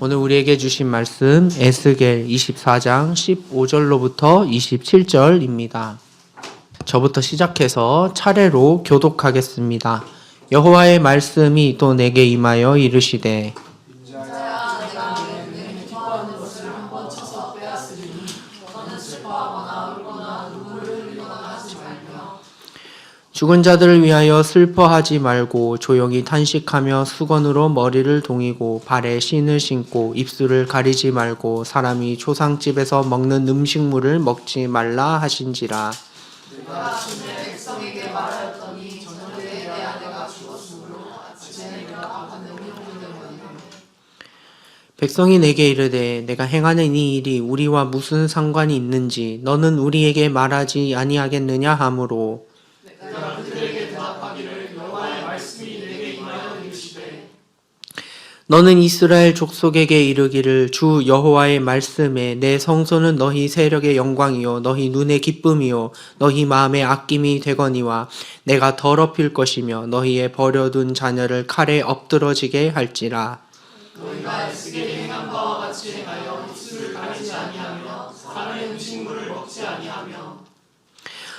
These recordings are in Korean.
오늘 우리에게 주신 말씀 에스겔 24장 15절로부터 27절입니다. 저부터 시작해서 차례로 교독하겠습니다. 여호와의 말씀이 또 내게 임하여 이르시되 죽은 자들을 위하여 슬퍼하지 말고 조용히 탄식하며 수건으로 머리를 동이고 발에 신을 신고 입술을 가리지 말고 사람이 초상집에서 먹는 음식물을 먹지 말라 하신지라. 내가 주의 백성에게 말하였더니 저녁에 내 아내가 죽었으므로 아침에 내가 아버님 때문에. 백성이 내게 이르되 내가 행하는 이 일이 우리와 무슨 상관이 있는지 너는 우리에게 말하지 아니하겠느냐 하므로 내가 그들에게 대답하기를 여호와의 말씀이 내게 임하여 이르시되 너는 이스라엘 족속에게 이르기를 주 여호와의 말씀에 내 성소는 너희 세력의 영광이요 너희 눈의 기쁨이요 너희 마음의 아낌이 되거니와 내가 더럽힐 것이며 너희의 버려둔 자녀를 칼에 엎드러지게 할지라. 너희가 에스겔이 행한 바와 같이 행하여 입술을 가리지 아니하며 사람의 음식물을 먹지 아니하며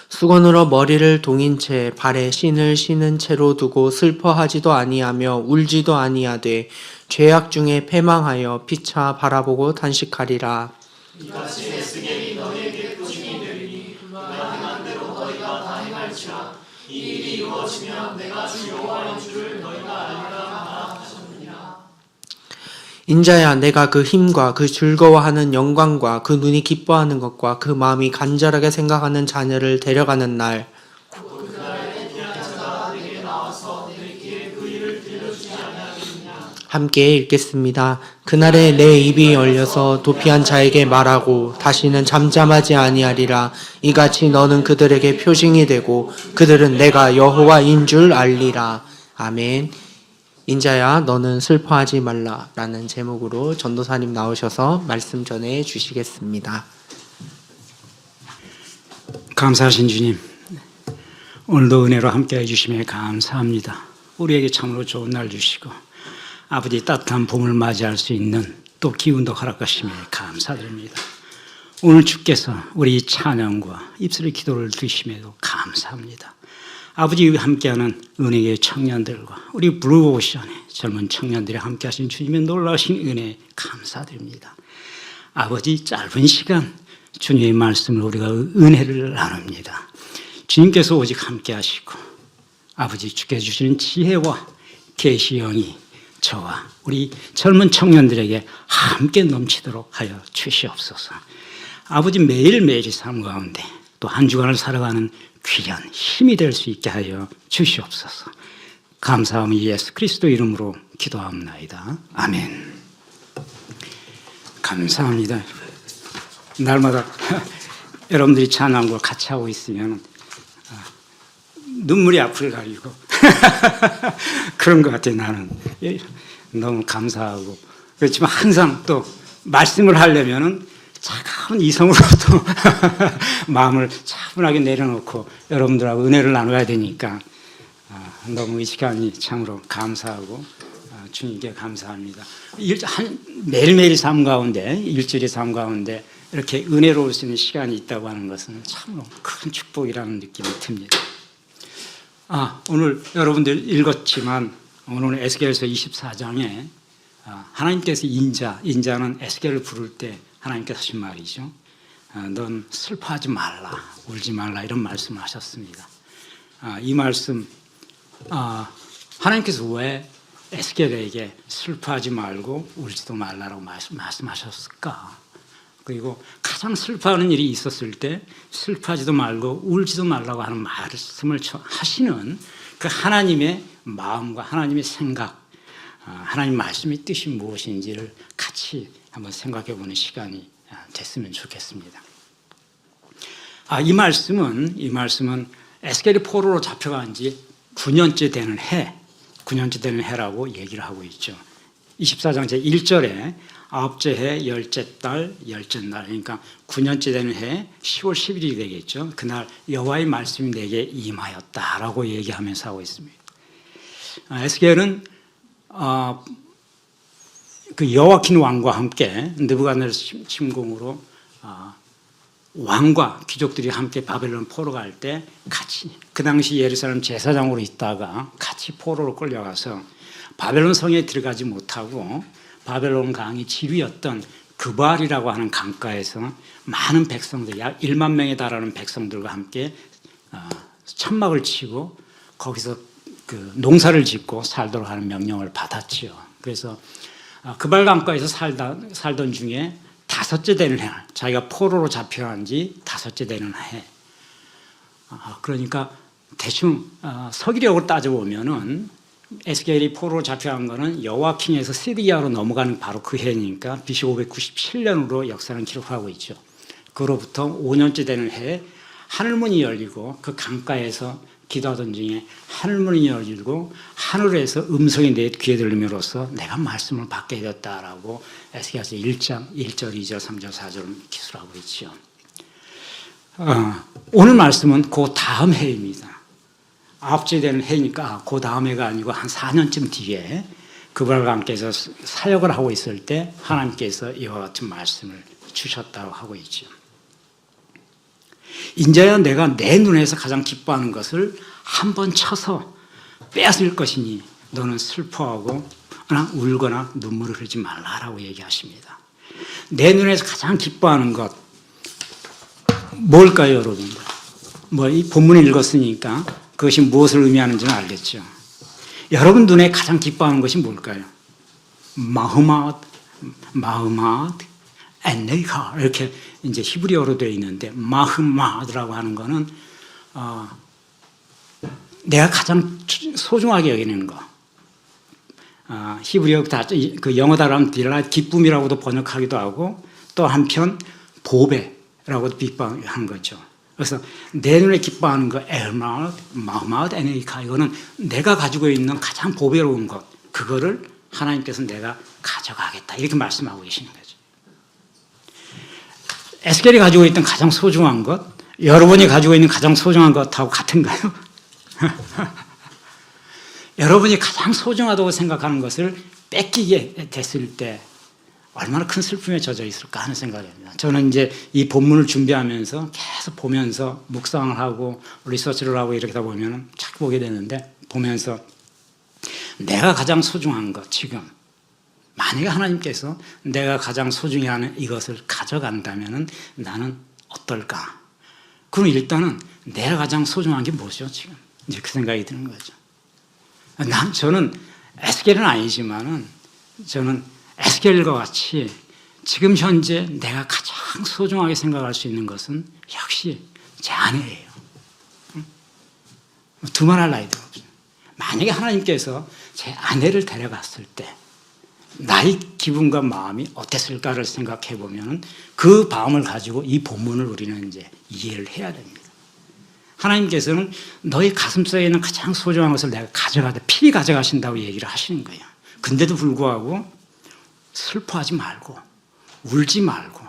수건으로 머리를 동인 채 발에 신을 신은 채로 두고 슬퍼하지도 아니하며 울지도 아니하되 죄악 중에 패망하여 피차 바라보고 탄식하리라. 이같이 에스겔이 너희에게 표징이 되리니 내가 행한 대로 너희가 다 행할지라. 이 일이 이루어지면 내가 주 여호와인 줄을 너희가 알리라 하셨느니라. 인자야 내가 그 힘과 그 즐거워하는 영광과 그 눈이 기뻐하는 것과 그 마음이 간절하게 생각하는 자녀를 데려가는 날 그날에 귀한 자가 내게 나와서 내 귀에 그 일을 들려주지 아니하겠느냐. 함께 읽겠습니다. 그날에 내 입이 열려서 도피한 자에게 말하고 다시는 잠잠하지 아니하리라. 이같이 너는 그들에게 표징이 되고 그들은 내가 여호와인 줄 알리라. 아멘. 인자야 너는 슬퍼하지 말라 라는 제목으로 전도사님 나오셔서 말씀 전해 주시겠습니다. 감사하신 주님, 오늘도 은혜로 함께해 주심에 감사합니다. 우리에게 참으로 좋은 날 주시고 아버지 따뜻한 봄을 맞이할 수 있는 또 기운도 허락하심에 감사드립니다. 오늘 주께서 우리 찬양과 입술의 기도를 드심에도 감사합니다. 아버지와 함께하는 은혜의 청년들과 우리 블루오션의 젊은 청년들이 함께하신 주님의 놀라우신 은혜에 감사드립니다. 아버지 짧은 시간 주님의 말씀을 우리가 은혜를 나눕니다. 주님께서 오직 함께하시고 아버지 주께 주시는 지혜와 계시형이 저와 우리 젊은 청년들에게 함께 넘치도록 하여 주시옵소서. 아버지 매일매일의 삶 가운데 또 한 주간을 살아가는 귀한 힘이 될 수 있게 하여 주시옵소서. 감사함을 예수 그리스도 이름으로 기도합나이다. 아멘. 감사합니다. 날마다 여러분들이 찬양을 같이 하고 있으면 눈물이 앞을 가리고 그런 것 같아요. 나는 너무 감사하고 그렇지만 항상 또 말씀을 하려면은 차가운 이성으로부터 마음을 차분하게 내려놓고 여러분들하고 은혜를 나눠야 되니까 너무 이 시간이 참으로 감사하고 주님께 감사합니다. 매일매일 삶 가운데 일주일의 삶 가운데 이렇게 은혜로울 수 있는 시간이 있다고 하는 것은 참으로 큰 축복이라는 느낌이 듭니다. 오늘 여러분들 읽었지만 오늘 에스겔서 24장에 하나님께서 인자는 에스겔을 부를 때 하나님께서 하신 말이죠. 넌 슬퍼하지 말라, 울지 말라 이런 말씀을 하셨습니다. 이 말씀 하나님께서 왜 에스겔에게 슬퍼하지 말고 울지도 말라라고 말씀하셨을까? 그리고 가장 슬퍼하는 일이 있었을 때 슬퍼하지도 말고 울지도 말라고 하는 말씀을 하시는 그 하나님의 마음과 하나님의 생각, 하나님 말씀의 뜻이 무엇인지를 같이 한번 생각해 보는 시간이 됐으면 좋겠습니다. 이 말씀은 에스겔이 포로로 잡혀간 지 9년째 되는 해라고 얘기를 하고 있죠. 24장 제1절에 아홉째 해 열째 달 열째 날, 그러니까 9년째 되는 해 10월 10일이 되겠죠. 그날 여호와의 말씀이 내게 임하였다라고 얘기하면서 하고 있습니다. 에스겔은 그 여호와킨 왕과 함께 느부갓네살 침공으로 왕과 귀족들이 함께 바벨론 포로 갈 때 같이 그 당시 예루살렘 제사장으로 있다가 같이 포로로 끌려가서 바벨론 성에 들어가지 못하고 바벨론 강이 지류였던 그발이라고 하는 강가에서 많은 백성들, 약 1만 명에 달하는 백성들과 함께 천막을 치고 거기서 그 농사를 짓고 살도록 하는 명령을 받았지요. 그래서 그발 강가에서 살던 중에 다섯째 되는 해, 자기가 포로로 잡혀간 지 다섯째 되는 해. 그러니까 대충 서기력으로 따져보면은 에스겔이 포로로 잡혀간 거는 여호와킹에서 시리아로 넘어가는 바로 그 해니까 BC 597년으로 역사는 기록하고 있죠. 그로부터 5년째 되는 해에 하늘문이 열리고 그 강가에서 기도하던 중에 하늘문이 열리고 하늘에서 음성이 내 귀에 들림으로써 내가 말씀을 받게 되었다라고 에스겔서 1장 1절, 2절, 3절, 4절 기술하고 있죠. 오늘 말씀은 그 다음 해입니다. 9째 되는 해니까 그 다음 해가 아니고 한 4년쯤 뒤에 그발과 함께서 사역을 하고 있을 때 하나님께서 이와 같은 말씀을 주셨다고 하고 있죠. 인자야 내가 내 눈에서 가장 기뻐하는 것을 한 번 쳐서 빼앗을 것이니 너는 슬퍼하고 울거나 눈물을 흘리지 말라라고 얘기하십니다. 내 눈에서 가장 기뻐하는 것 뭘까요, 여러분? 이 본문을 읽었으니까 그것이 무엇을 의미하는지는 알겠죠. 여러분 눈에 가장 기뻐하는 것이 뭘까요? 마흐맛, 엔네이카 이렇게 이제 히브리어로 되어 있는데 마흐마드라고 하는 것은 내가 가장 소중하게 여기는 거. 히브리어 그 영어 단어는 딜라이트 기쁨이라고도 번역하기도 하고 또 한편 보배라고도 비판하는 거죠. 그래서 내 눈에 기뻐하는 거 마흐마드 엔네이카 이거는 내가 가지고 있는 가장 보배로운 것 그거를 하나님께서 내가 가져가겠다 이렇게 말씀하고 계시는 거죠. 에스겔이 가지고 있던 가장 소중한 것, 여러분이 가지고 있는 가장 소중한 것하고 같은가요? 여러분이 가장 소중하다고 생각하는 것을 뺏기게 됐을 때 얼마나 큰 슬픔에 젖어 있을까 하는 생각이 듭니다. 저는 이제 이 본문을 준비하면서 계속 보면서 묵상을 하고 리서치를 하고 이렇게 다 보면 자꾸 보게 되는데 보면서 내가 가장 소중한 것 지금 만약에 하나님께서 내가 가장 소중히 하는 이것을 가져간다면 나는 어떨까? 그럼 일단은 내가 가장 소중한 게 뭐죠 지금? 이제 그 생각이 드는 거죠. 저는 에스겔은 아니지만은 저는 에스겔과 같이 지금 현재 내가 가장 소중하게 생각할 수 있는 것은 역시 제 아내예요. 두말할 나이도 없어요. 만약에 하나님께서 제 아내를 데려갔을 때 나의 기분과 마음이 어땠을까를 생각해 보면 그 마음을 가지고 이 본문을 우리는 이제 이해를 해야 됩니다. 하나님께서는 너의 가슴속에 있는 가장 소중한 것을 내가 가져가다 필히 가져가신다고 얘기를 하시는 거예요. 근데도 불구하고 슬퍼하지 말고 울지 말고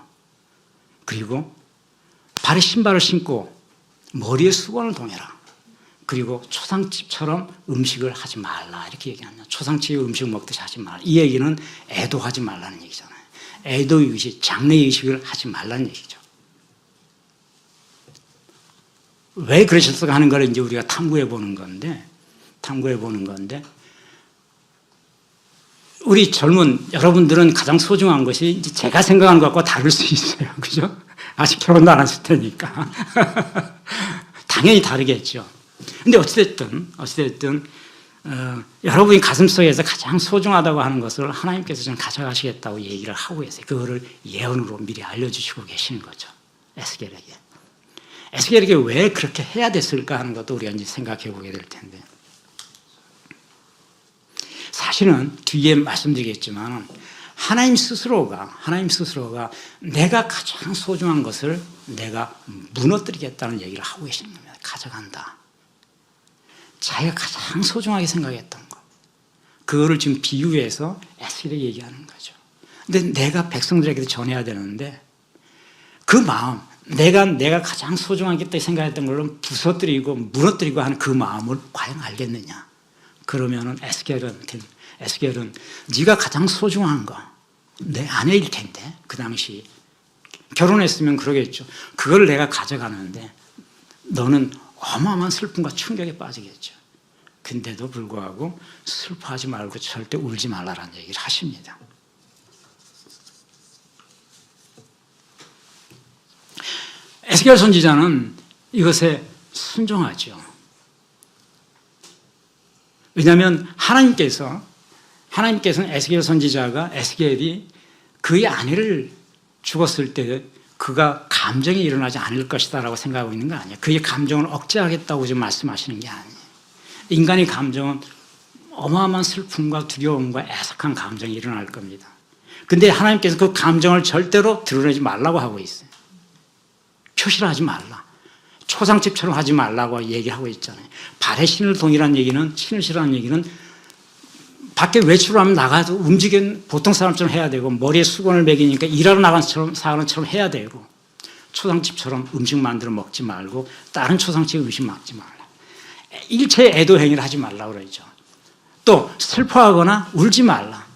그리고 발에 신발을 신고 머리에 수건을 동해라. 그리고 초상집처럼 음식을 하지 말라 이렇게 얘기합니다. 초상집의 음식을 먹듯이 하지 말라. 이 얘기는 애도하지 말라는 얘기잖아요. 애도의식, 장래의식을 하지 말라는 얘기죠. 왜 그러셨을까 하는 걸 이제 우리가 탐구해 보는 건데 우리 젊은 여러분들은 가장 소중한 것이 이제 제가 생각하는 것과 다를 수 있어요. 그죠? 아직 결혼도 안 하실 테니까. 당연히 다르겠죠. 근데 어찌됐든 여러분이 가슴속에서 가장 소중하다고 하는 것을 하나님께서 좀 가져가시겠다고 얘기를 하고 계세요. 그거를 예언으로 미리 알려주시고 계시는 거죠. 에스겔에게 왜 그렇게 해야 됐을까 하는 것도 우리가 이제 생각해 보게 될 텐데 사실은 뒤에 말씀드리겠지만 하나님 스스로가 내가 가장 소중한 것을 내가 무너뜨리겠다는 얘기를 하고 계시는 겁니다. 가져간다. 자기가 가장 소중하게 생각했던 것. 그거를 지금 비유해서 에스겔에 얘기하는 거죠. 근데 내가 백성들에게도 전해야 되는데 그 마음, 내가 가장 소중하겠다 생각했던 걸로 부서뜨리고 무너뜨리고 하는 그 마음을 과연 알겠느냐? 그러면은 에스겔은 네가 가장 소중한 거, 내 아내일 텐데 그 당시 결혼했으면 그러겠죠. 그걸 내가 가져가는데 너는 어마어마한 슬픔과 충격에 빠지겠죠. 근데도 불구하고 슬퍼하지 말고 절대 울지 말라라는 얘기를 하십니다. 에스겔 선지자는 이것에 순종하죠. 왜냐하면 하나님께서는 에스겔 선지자가 에스겔이 그의 아내를 죽었을 때 그가 감정이 일어나지 않을 것이다라고 생각하고 있는 거 아니에요. 그의 감정을 억제하겠다고 지금 말씀하시는 게 아니에요. 인간의 감정은 어마어마한 슬픔과 두려움과 애석한 감정이 일어날 겁니다. 근데 하나님께서 그 감정을 절대로 드러내지 말라고 하고 있어요. 표시를 하지 말라. 초상집처럼 하지 말라고 얘기하고 있잖아요. 발에 신을 동이라는 얘기는, 신을 싫어하는 얘기는 밖에 외출을 하면 나가서 움직이는 보통 사람처럼 해야 되고, 머리에 수건을 매기니까 일하러 나간 사람처럼 해야 되고, 초상집처럼 음식 만들어 먹지 말고 다른 초상집 음식 먹지 말라. 일체의 애도 행위를 하지 말라고 그러죠. 또 슬퍼하거나 울지 말라.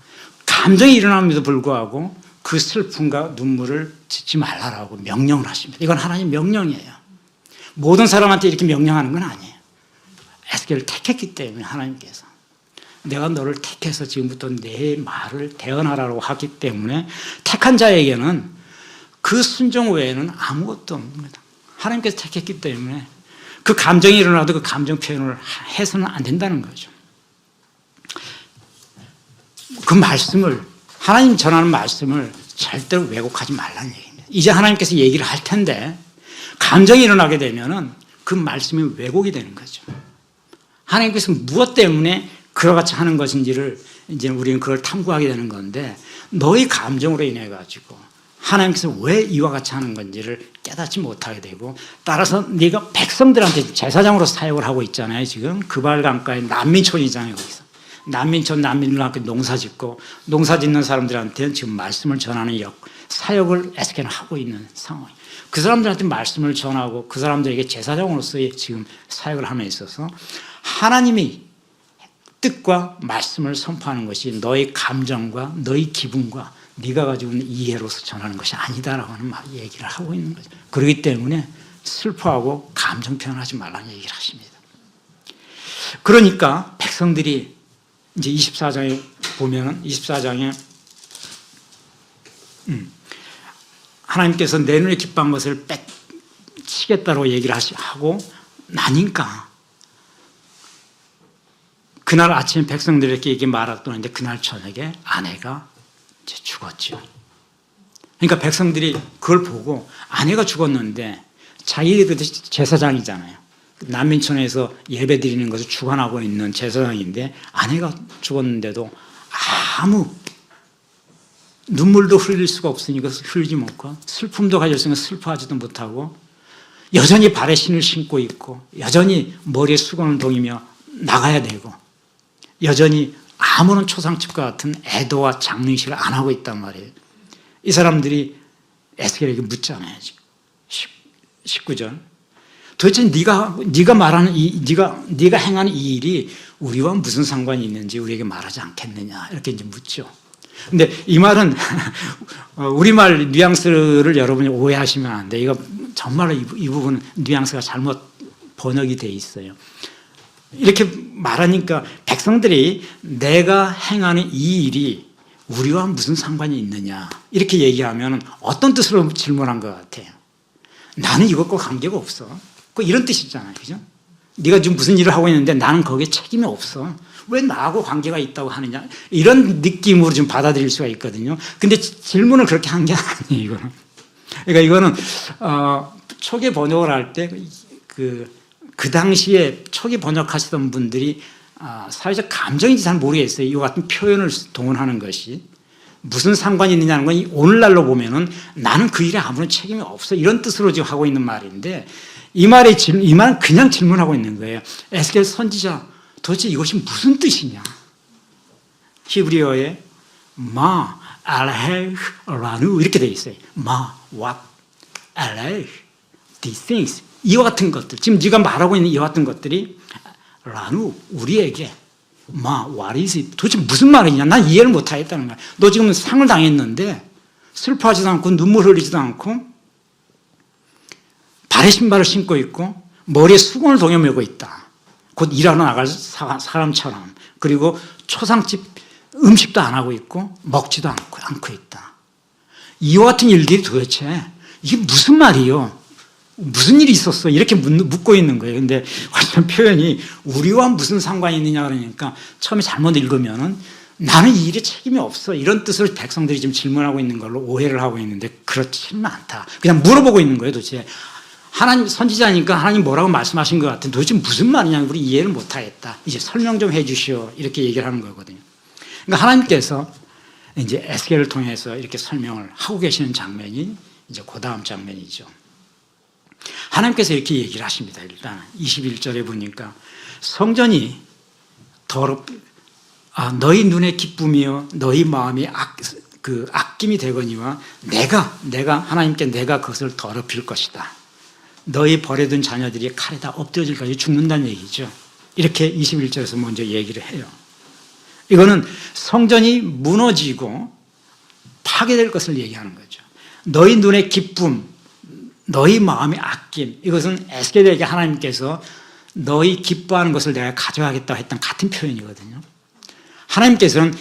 감정이 일어남에도 불구하고 그 슬픔과 눈물을 짓지 말라라고 명령을 하십니다. 이건 하나님 명령이에요. 모든 사람한테 이렇게 명령하는 건 아니에요. 에스겔을 택했기 때문에 하나님께서 내가 너를 택해서 지금부터 내 말을 대언하라고 하기 때문에 택한 자에게는 그 순종 외에는 아무것도 없습니다. 하나님께서 택했기 때문에 그 감정이 일어나도 그 감정 표현을 해서는 안 된다는 거죠. 그 말씀을, 하나님 전하는 말씀을 절대로 왜곡하지 말라는 얘기입니다. 이제 하나님께서 얘기를 할 텐데 감정이 일어나게 되면은 그 말씀이 왜곡이 되는 거죠. 하나님께서 무엇 때문에 그와 같이 하는 것인지를 이제 우리는 그걸 탐구하게 되는 건데, 너의 감정으로 인해 가지고 하나님께서 왜 이와 같이 하는 건지를 깨닫지 못하게 되고, 따라서 네가 백성들한테 제사장으로 사역을 하고 있잖아요. 지금 그발 강가에 난민촌이잖아요. 거기서 난민촌, 난민을 갖고 농사 짓고, 농사 짓는 사람들한테는 지금 말씀을 전하는 사역을 에스겔은 하고 있는 상황이에요. 그 사람들한테 말씀을 전하고 그 사람들에게 제사장으로서의 지금 사역을 함에 있어서 하나님이 뜻과 말씀을 선포하는 것이 너의 감정과 너의 기분과 네가 가지고 있는 이해로서 전하는 것이 아니다라고 하는 얘기를 하고 있는 거죠. 그렇기 때문에 슬퍼하고 감정 표현하지 말라는 얘기를 하십니다. 그러니까 백성들이 이제 24장에 보면은 24장에 하나님께서 내 눈에 기뻐한 것을 뺏치겠다고 얘기를 하고 나니까 그날 아침에 백성들에게 이게 말했더니 그날 저녁에 아내가 이제 죽었죠. 그러니까 백성들이 그걸 보고 아내가 죽었는데 자기들도 제사장이잖아요. 난민촌에서 예배 드리는 것을 주관하고 있는 제사장인데 아내가 죽었는데도 아무 눈물도 흘릴 수가 없으니까 흘리지 못하고 슬픔도 가졌으니까 슬퍼하지도 못하고 여전히 발에 신을 신고 있고 여전히 머리에 수건을 동이며 나가야 되고 여전히 아무런 초상집과 같은 애도와 장례식을 안 하고 있단 말이에요. 이 사람들이 에스겔에게 묻잖아요. 19절. 도대체 네가 말하는 네가 행하는 이 일이 우리와 무슨 상관이 있는지 우리에게 말하지 않겠느냐 이렇게 이제 묻죠. 근데 이 말은 우리말 뉘앙스를 여러분이 오해하시면 안 돼요. 이거 정말로 이 부분은 뉘앙스가 잘못 번역이 돼 있어요. 이렇게 말하니까 백성들이 내가 행하는 이 일이 우리와 무슨 상관이 있느냐 이렇게 얘기하면 어떤 뜻으로 질문한 것 같아요. 나는 이것과 관계가 없어. 이런 뜻이잖아요. 그죠? 네가 지금 무슨 일을 하고 있는데 나는 거기에 책임이 없어. 왜 나하고 관계가 있다고 하느냐. 이런 느낌으로 좀 받아들일 수가 있거든요. 근데 질문을 그렇게 한 게 아니에요. 이거는. 그러니까 이거는 초기 번역을 할 때 그 당시에 초기 번역하시던 분들이 사회적 감정인지 잘 모르겠어요. 이 같은 표현을 동원하는 것이 무슨 상관이 있느냐는 건 오늘날로 보면은 나는 그 일에 아무런 책임이 없어 이런 뜻으로 지금 하고 있는 말인데 이 말은 그냥 질문하고 있는 거예요. 에스겔 선지자 도대체 이것이 무슨 뜻이냐? 히브리어에 마 알헤라누 이렇게 되어 있어요. 마 what 알헤 these things 이와 같은 것들 지금 네가 말하고 있는 이와 같은 것들이 라누 우리에게 what is it? 도대체 무슨 말이냐? 난 이해를 못 하겠다는 거야. 너 지금 상을 당했는데 슬퍼하지도 않고 눈물 흘리지도 않고 발에 신발을 신고 있고 머리에 수건을 동여매고 있다. 곧 일하러 나갈 사람처럼. 그리고 초상집 음식도 안 하고 있고 먹지도 않고 있다. 이와 같은 일들이 도대체 이게 무슨 말이요? 무슨 일이 있었어? 이렇게 묻고 있는 거예요. 근데 완전 표현이 우리와 무슨 상관이 있느냐 그러니까 처음에 잘못 읽으면은 나는 이 일에 책임이 없어. 이런 뜻으로 백성들이 지금 질문하고 있는 걸로 오해를 하고 있는데 그렇지는 않다. 그냥 물어보고 있는 거예요, 도대체. 하나님 선지자니까 하나님 뭐라고 말씀하신 것 같은데 도대체 무슨 말이냐 우리 이해를 못하겠다. 이제 설명 좀 해주시오. 이렇게 얘기를 하는 거거든요. 그러니까 하나님께서 이제 에스겔을 통해서 이렇게 설명을 하고 계시는 장면이 이제 그 다음 장면이죠. 하나님께서 이렇게 얘기를 하십니다. 일단 21절에 보니까 성전이 너희 눈의 기쁨이요 너희 마음이 아낌이 되거니와 내가 하나님께 내가 그것을 더럽힐 것이다. 너희 버려둔 자녀들이 칼에다 엎드려질까지 죽는다는 얘기죠. 이렇게 21절에서 먼저 얘기를 해요. 이거는 성전이 무너지고 파괴될 것을 얘기하는 거죠. 너희 눈의 기쁨, 너희 마음의 아낌, 이것은 에스겔에게 하나님께서 너희 기뻐하는 것을 내가 가져가겠다고 했던 같은 표현이거든요. 하나님께서는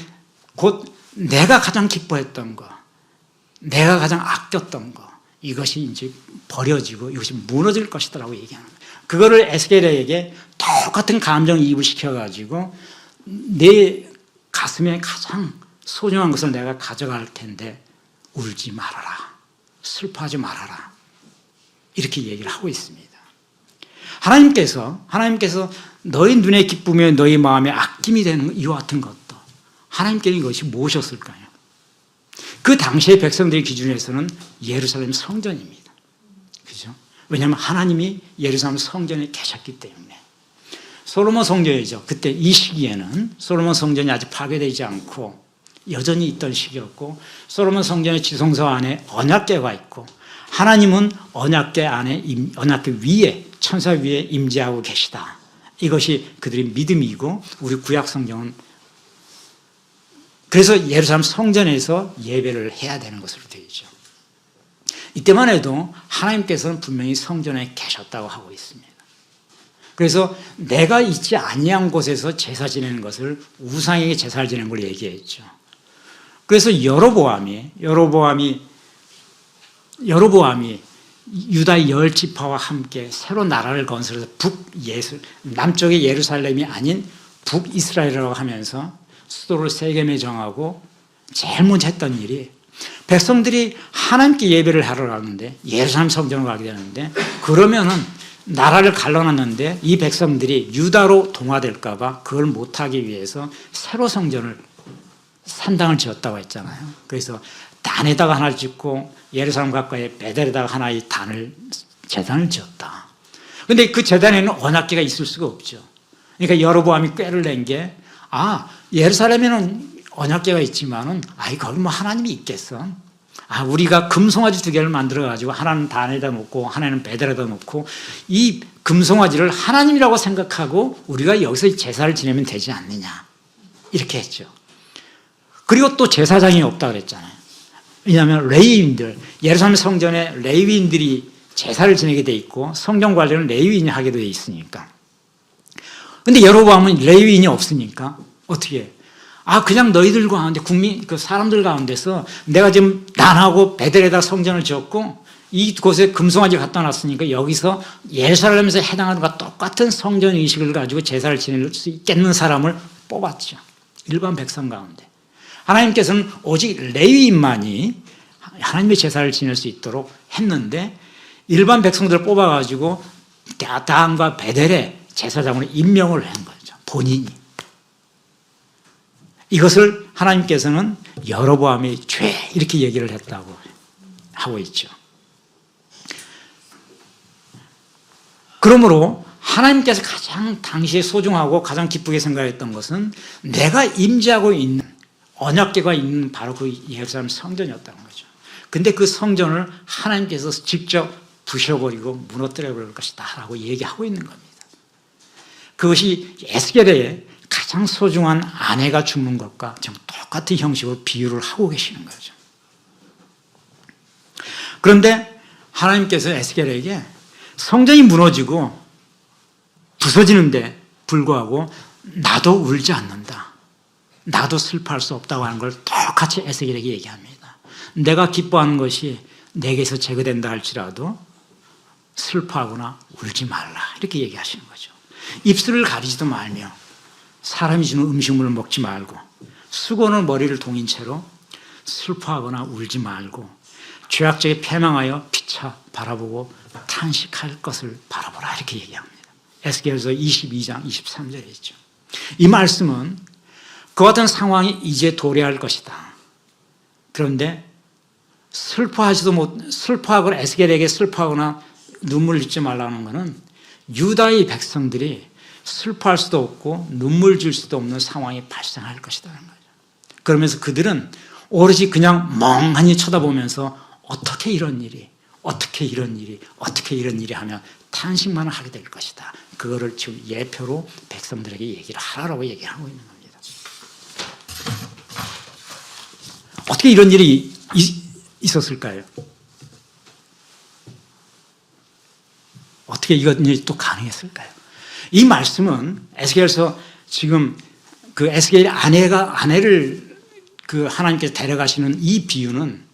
곧 내가 가장 기뻐했던 거, 내가 가장 아꼈던 거, 이것이 이제 버려지고 이것이 무너질 것이다라고 얘기하는 거예요. 그거를 에스겔에게 똑같은 감정이입을 시켜가지고 내 가슴에 가장 소중한 것을 내가 가져갈 텐데 울지 말아라, 슬퍼하지 말아라, 이렇게 얘기를 하고 있습니다. 하나님께서 너희 눈의 기쁨에 너희 마음에 아낌이 되는 이와 같은 것도 하나님께는 이것이 무엇이었을까요? 그 당시의 백성들의 기준에서는 예루살렘 성전입니다. 그죠? 왜냐하면 하나님이 예루살렘 성전에 계셨기 때문에. 솔로몬 성전이죠. 그때 이 시기에는 솔로몬 성전이 아직 파괴되지 않고 여전히 있던 시기였고 솔로몬 성전의 지성소 안에 언약궤가 있고 하나님은 언약궤 안에 언약궤 위에 천사 위에 임재하고 계시다. 이것이 그들의 믿음이고 우리 구약 성경은 그래서 예루살렘 성전에서 예배를 해야 되는 것으로 되어 있죠. 이때만 해도 하나님께서는 분명히 성전에 계셨다고 하고 있습니다. 그래서 내가 있지 아니한 곳에서 제사 지내는 것을 우상에게 제사를 지내는 걸 얘기했죠. 그래서 여로보암이 유다의 10지파와 함께 새로 나라를 건설해서 남쪽의 예루살렘이 아닌 북이스라엘이라고 하면서 수도를 세겜에 정하고 제일 먼저 했던 일이 백성들이 하나님께 예배를 하러 가는데 예루살렘 성전으로 가게 되는데 그러면은 나라를 갈라놨는데 이 백성들이 유다로 동화될까 봐 그걸 못하기 위해서 새로 성전을 산당을 지었다고 했잖아요. 그래서 단에다가 하나를 짓고 예루살렘 가까이에 베델에다가 하나의 제단을 지었다. 그런데 그 제단에는 언약궤가 있을 수가 없죠. 그러니까 여로보암이 꾀를 낸 게 예루살렘에는 언약궤가 있지만은 거기 뭐 하나님이 있겠어. 우리가 금송아지 2개를 만들어 가지고 하나는 단에다 놓고 하나는 베델에다 놓고 이 금송아지를 하나님이라고 생각하고 우리가 여기서 제사를 지내면 되지 않느냐 이렇게 했죠. 그리고 또 제사장이 없다 그랬잖아요. 왜냐하면 레위인들 예루살렘 성전에 레위인들이 제사를 지내게 돼 있고 성전 관리는 레위인이 하게 돼 있으니까. 근데 여로보암은 레위인이 없으니까 어떻게 해? 그냥 너희들 가운데 사람들 가운데서 내가 지금 단하고 베델에다 성전을 지었고 이곳에 금송아지 갖다 놨으니까 여기서 예루살렘에서 해당하는 것과 똑같은 성전 의식을 가지고 제사를 지낼 수 있겠는 사람을 뽑았죠. 일반 백성 가운데. 하나님께서는 오직 레위인만이 하나님의 제사를 지낼 수 있도록 했는데 일반 백성들을 뽑아가지고 단과 베델에 제사장으로 임명을 한 거죠. 본인이. 이것을 하나님께서는 여로보암의 죄 이렇게 얘기를 했다고 하고 있죠. 그러므로 하나님께서 가장 당시에 소중하고 가장 기쁘게 생각했던 것은 내가 임재하고 있는 언약궤가 있는 바로 그 예루살렘 성전이었다는 거죠. 근데 그 성전을 하나님께서 직접 부셔버리고 무너뜨려 버릴 것이다 라고 얘기하고 있는 겁니다. 그것이 에스겔의 가장 소중한 아내가 죽는 것과 지금 똑같은 형식으로 비유를 하고 계시는 거죠. 그런데 하나님께서 에스겔에게 성전이 무너지고 부서지는데 불구하고 나도 울지 않는다, 나도 슬퍼할 수 없다고 하는 걸 똑같이 에스겔에게 얘기합니다. 내가 기뻐하는 것이 내게서 제거된다 할지라도 슬퍼하거나 울지 말라, 이렇게 얘기하시는 거죠. 입술을 가리지도 말며 사람이 주는 음식물을 먹지 말고 수건을 머리를 동인 채로 슬퍼하거나 울지 말고 죄악적에 패망하여 피차 바라보고 탄식할 것을 바라보라, 이렇게 얘기합니다. 에스겔서 22장 23절에 있죠. 이 말씀은 그와 같은 상황이 이제 도래할 것이다. 그런데 슬퍼하거나 에스겔에게 슬퍼하거나 눈물 흘리지 말라는 것은 유다의 백성들이 슬퍼할 수도 없고 눈물 질 수도 없는 상황이 발생할 것이라는 거죠. 그러면서 그들은 오로지 그냥 멍하니 쳐다보면서 어떻게 이런 일이, 어떻게 이런 일이, 어떻게 이런 일이 하며 탄식만 하게 될 것이다. 그거를 지금 예표로 백성들에게 얘기를 하라고 얘기를 하고 있는 겁니다. 어떻게 이런 일이 있었을까요? 어떻게 이런 일이 또 가능했을까요? 이 말씀은 에스겔서 지금 그 에스겔의 아내를 그 하나님께서 데려가시는 이 비유는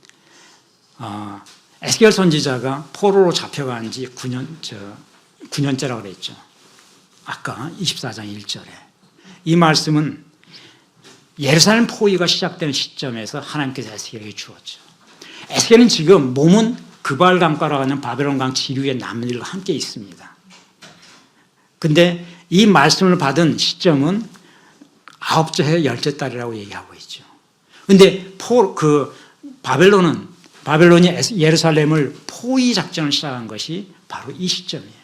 에스겔 선지자가 포로로 잡혀간 지 9년째라고 그랬죠. 아까 24장 1절에. 이 말씀은 예루살렘 포위가 시작되는 시점에서 하나님께서 에스겔에게 주었죠. 에스겔은 지금 몸은 그발강가라고 하는 바벨론강 지류의 남일과 함께 있습니다. 근데 이 말씀을 받은 시점은 9째 해 10째 달이라고 얘기하고 있죠. 근데 바벨론이 예루살렘을 포위 작전을 시작한 것이 바로 이 시점이에요.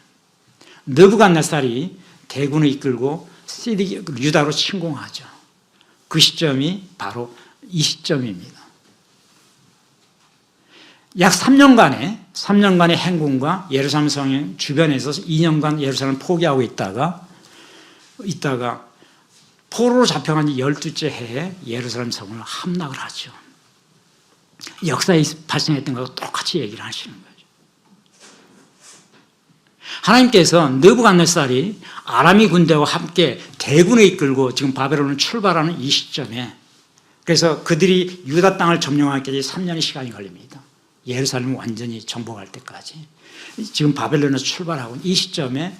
느부갓네살이 대군을 이끌고 유다로 침공하죠. 그 시점이 바로 이 시점입니다. 약 3년간의 행군과 예루살렘 성 주변에서 2년간 예루살렘을 포기하고 있다가 포로로 잡혀간 12째 해에 예루살렘 성을 함락을 하죠. 역사에 발생했던 것과 똑같이 얘기를 하시는 거죠. 하나님께서 느부갓네살이 아람이 군대와 함께 대군을 이끌고 지금 바벨론을 출발하는 이 시점에, 그래서 그들이 유다 땅을 점령하기까지 3년의 시간이 걸립니다. 예루살렘을 완전히 정복할 때까지. 지금 바벨론에서 출발하고 이 시점에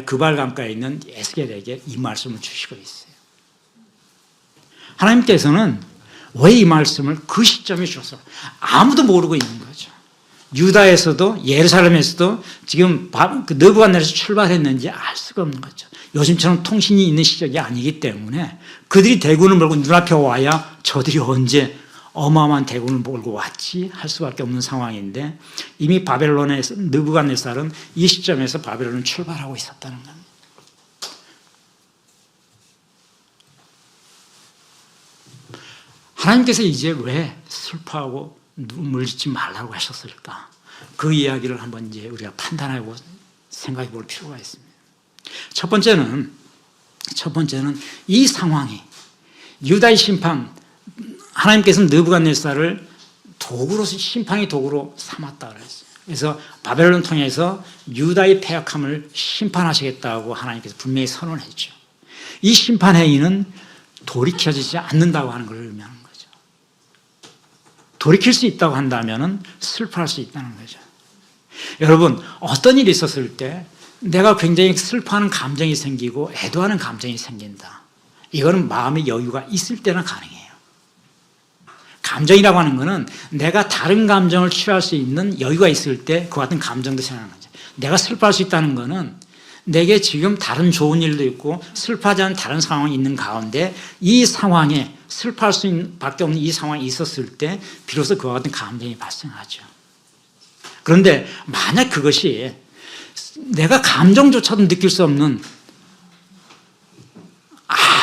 그발강가에 있는 에스겔에게 이 말씀을 주시고 있어요. 하나님께서는 왜 이 말씀을 그 시점에 주셔서 아무도 모르고 있는 거죠. 유다에서도 예루살렘에서도 지금 느부갓네살에서 출발했는지 알 수가 없는 거죠. 요즘처럼 통신이 있는 시절이 아니기 때문에 그들이 대군을 몰고 눈앞에 와야 저들이 언제 어마어마한 대군을 몰고 왔지 할 수밖에 없는 상황인데, 이미 바벨론에서 느부갓네살은 이 시점에서 바벨론을 출발하고 있었다는 겁니다. 하나님께서 이제 왜 슬퍼하고 눈물 짓지 말라고 하셨을까? 그 이야기를 한번 이제 우리가 판단하고 생각해 볼 필요가 있습니다. 첫 번째는 이 상황이 유다의 심판, 하나님께서는 느부갓네살을 심판의 도구로 삼았다 그랬어요. 그래서 바벨론 통해서 유다의 패역함을 심판하시겠다고 하나님께서 분명히 선언했죠. 이 심판 행위는 돌이켜지지 않는다고 하는 걸 의미하는 거죠. 돌이킬 수 있다고 한다면 슬퍼할 수 있다는 거죠. 여러분, 어떤 일이 있었을 때 내가 굉장히 슬퍼하는 감정이 생기고 애도하는 감정이 생긴다. 이거는 마음의 여유가 있을 때는 가능해요. 감정이라고 하는 것은 내가 다른 감정을 취할 수 있는 여유가 있을 때 그 같은 감정도 생각하는 거죠. 내가 슬퍼할 수 있다는 것은 내게 지금 다른 좋은 일도 있고 슬퍼하지 않은 다른 상황이 있는 가운데 이 상황에 슬퍼할 수밖에 없는 이 상황이 있었을 때 비로소 그와 같은 감정이 발생하죠. 그런데 만약 그것이 내가 감정조차도 느낄 수 없는,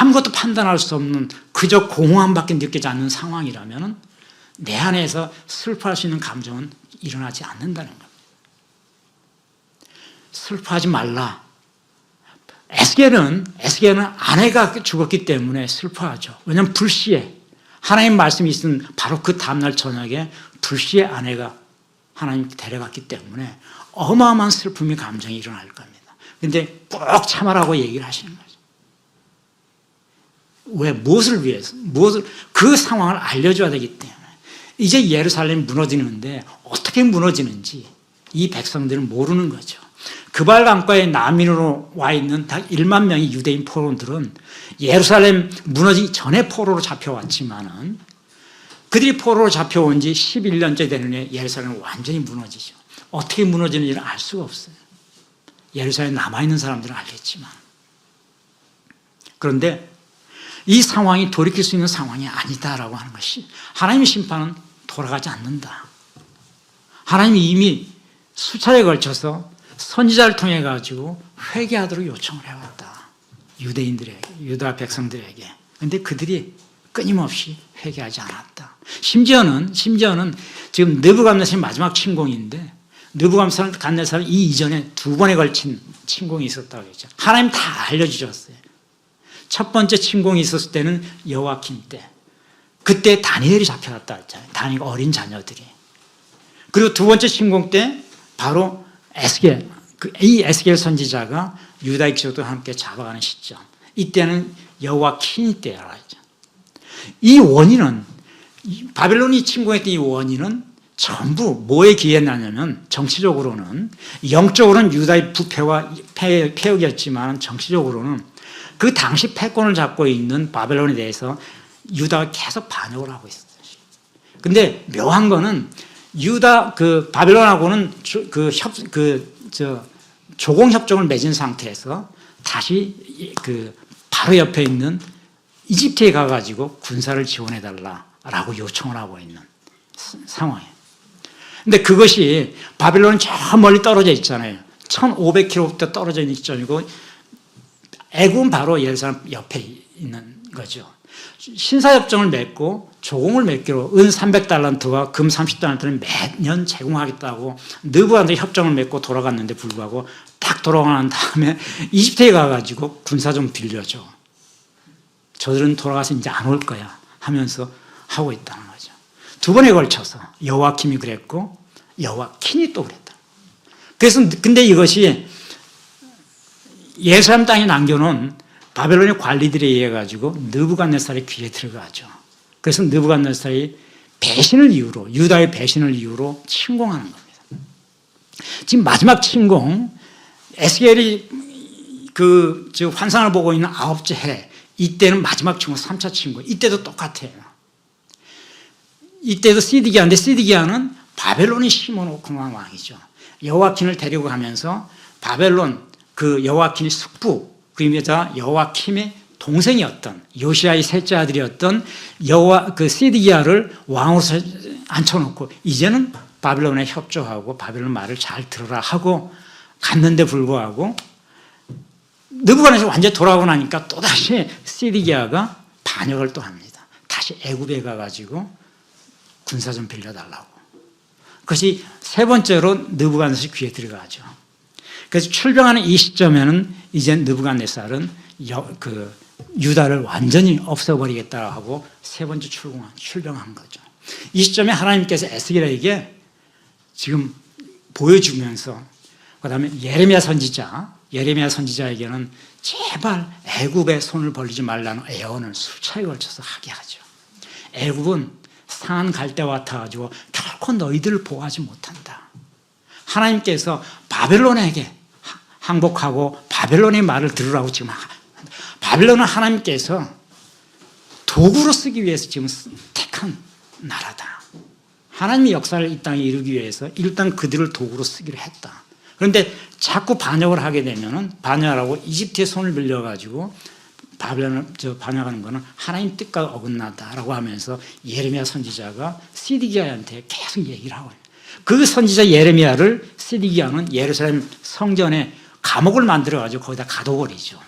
아무것도 판단할 수 없는 그저 공허함밖에 느끼지 않는 상황이라면 내 안에서 슬퍼할 수 있는 감정은 일어나지 않는다는 겁니다. 슬퍼하지 말라. 에스겔은 아내가 죽었기 때문에 슬퍼하죠. 왜냐하면 불시에 하나님 말씀이 있은 바로 그 다음날 저녁에 불시에 아내가 하나님 데려갔기 때문에 어마어마한 슬픔이 감정이 일어날 겁니다. 근데 꼭 참아라고 얘기를 하시는 거죠. 왜? 무엇을 위해서? 그 상황을 알려줘야 되기 때문에. 이제 예루살렘이 무너지는데 어떻게 무너지는지 이 백성들은 모르는 거죠. 그발 강가에 난민으로 와 있는 딱 1만 명의 유대인 포로들은 예루살렘 무너지기 전에 포로로 잡혀왔지만은 그들이 포로로 잡혀온 지 11년째 되는 해 예루살렘은 완전히 무너지죠. 어떻게 무너지는지는 알 수가 없어요. 예루살렘에 남아있는 사람들은 알겠지만. 그런데 이 상황이 돌이킬 수 있는 상황이 아니다라고 하는 것이, 하나님의 심판은 돌아가지 않는다. 하나님이 이미 수차례에 걸쳐서 선지자를 통해 가지고 회개하도록 요청을 해왔다. 유대인들에게, 유다 백성들에게. 그런데 그들이 끊임없이 회개하지 않았다. 심지어는 지금 느부갓네살의 마지막 침공인데, 느부갓네살은 이 이전에 2번에 걸친 침공이 있었다고 했죠. 하나님 다 알려주셨어요. 첫 번째 침공이 있었을 때는 여호와킴 때, 그때 다니엘이 잡혀갔다 했잖아요. 다니엘 어린 자녀들이. 그리고 두 번째 침공 때 바로 에스겔, 이 에스겔 선지자가 유다의 귀족들과 함께 잡아가는 시점. 이때는 여호와킴 때라고 했죠. 이 원인은, 바벨론이 침공했던 이 원인은 전부 뭐에 기인하냐면, 정치적으로는, 영적으로는 유다의 부패와 폐역이었지만 정치적으로는 그 당시 패권을 잡고 있는 바벨론에 대해서 유다가 계속 반역을 하고 있었어요. 근데 묘한 거는 바벨론하고는 조공 협정을 맺은 상태에서 다시 바로 옆에 있는 이집트에 가가지고 군사를 지원해달라라고 요청을 하고 있는 상황이에요. 근데 그것이 바벨론은 저 멀리 떨어져 있잖아요. 1500km부터 떨어져 있는 시점이고, 애굽은 바로 예루살렘 옆에 있는 거죠. 신사협정을 맺고 조공을 맺기로 은 300달란트와 금 30달란트를 매년 제공하겠다고 느부갓네살이 협정을 맺고 돌아갔는데 불구하고 딱 돌아간 다음에 이집트에 가가지고 군사 좀 빌려줘. 저들은 돌아가서 이제 안 올 거야 하면서 하고 있다는 거죠. 2번에 걸쳐서 여호와킴이 그랬고 여호와킨이 또 그랬다. 그래서 근데 이것이 예루살렘 땅에 남겨놓은 바벨론의 관리들에 의해 가지고 느부갓네살의 귀에 들어가죠. 그래서 느부갓네살이 배신을 이유로, 유다의 배신을 이유로 침공하는 겁니다. 지금 마지막 침공, 에스겔이 환상을 보고 있는 9째 해, 이때는 마지막 침공, 3차 침공, 이때도 똑같아요. 이때도 시드기야인데, 시드기야는 바벨론이 심어놓고 난 왕이죠. 여호와킨을 데리고 가면서 바벨론, 여호와킨의 숙부, 그러면서 여호와킴의 동생이었던 요시야의 셋째 아들이었던 시드기야를 왕으로 앉혀놓고 이제는 바벨론에 협조하고 바벨론 말을 잘 들어라 하고 갔는데 불구하고 느부갓네살이 완전히 돌아오고 나니까 또다시 시드기야가 반역을 또 합니다. 다시 애굽에 가가지고 군사 좀 빌려달라고. 그것이 세 번째로 느부갓네살 귀에 들어가죠. 그래서 출병하는 이 시점에는 이제 느부갓네살은 유다를 완전히 없애버리겠다고 하고 세 번째 출병한 거죠. 이 시점에 하나님께서 에스겔에게 지금 보여주면서, 그다음에 예레미야 선지자에게는 제발 애굽에 손을 벌리지 말라는 애언을 수차에 걸쳐서 하게 하죠. 애굽은 상한 갈대와 같아가지고 결코 너희들을 보호하지 못한다. 하나님께서 바벨론에게 항복하고 바벨론의 말을 들으라고 지금, 바벨론은 하나님께서 도구로 쓰기 위해서 지금 택한 나라다. 하나님의 역사를 이 땅에 이루기 위해서 일단 그들을 도구로 쓰기로 했다. 그런데 자꾸 반역을 하게 되면은, 반역하라고 이집트의 손을 빌려가지고 바벨론을 반역하는 것은 하나님 뜻과 어긋나다라고 하면서 예레미야 선지자가 시드기야한테 계속 얘기를 하고 있어요. 그 선지자 예레미야를 시드기야는 예루살렘 성전에 감옥을 만들어가지고 거기다 가둬버리죠.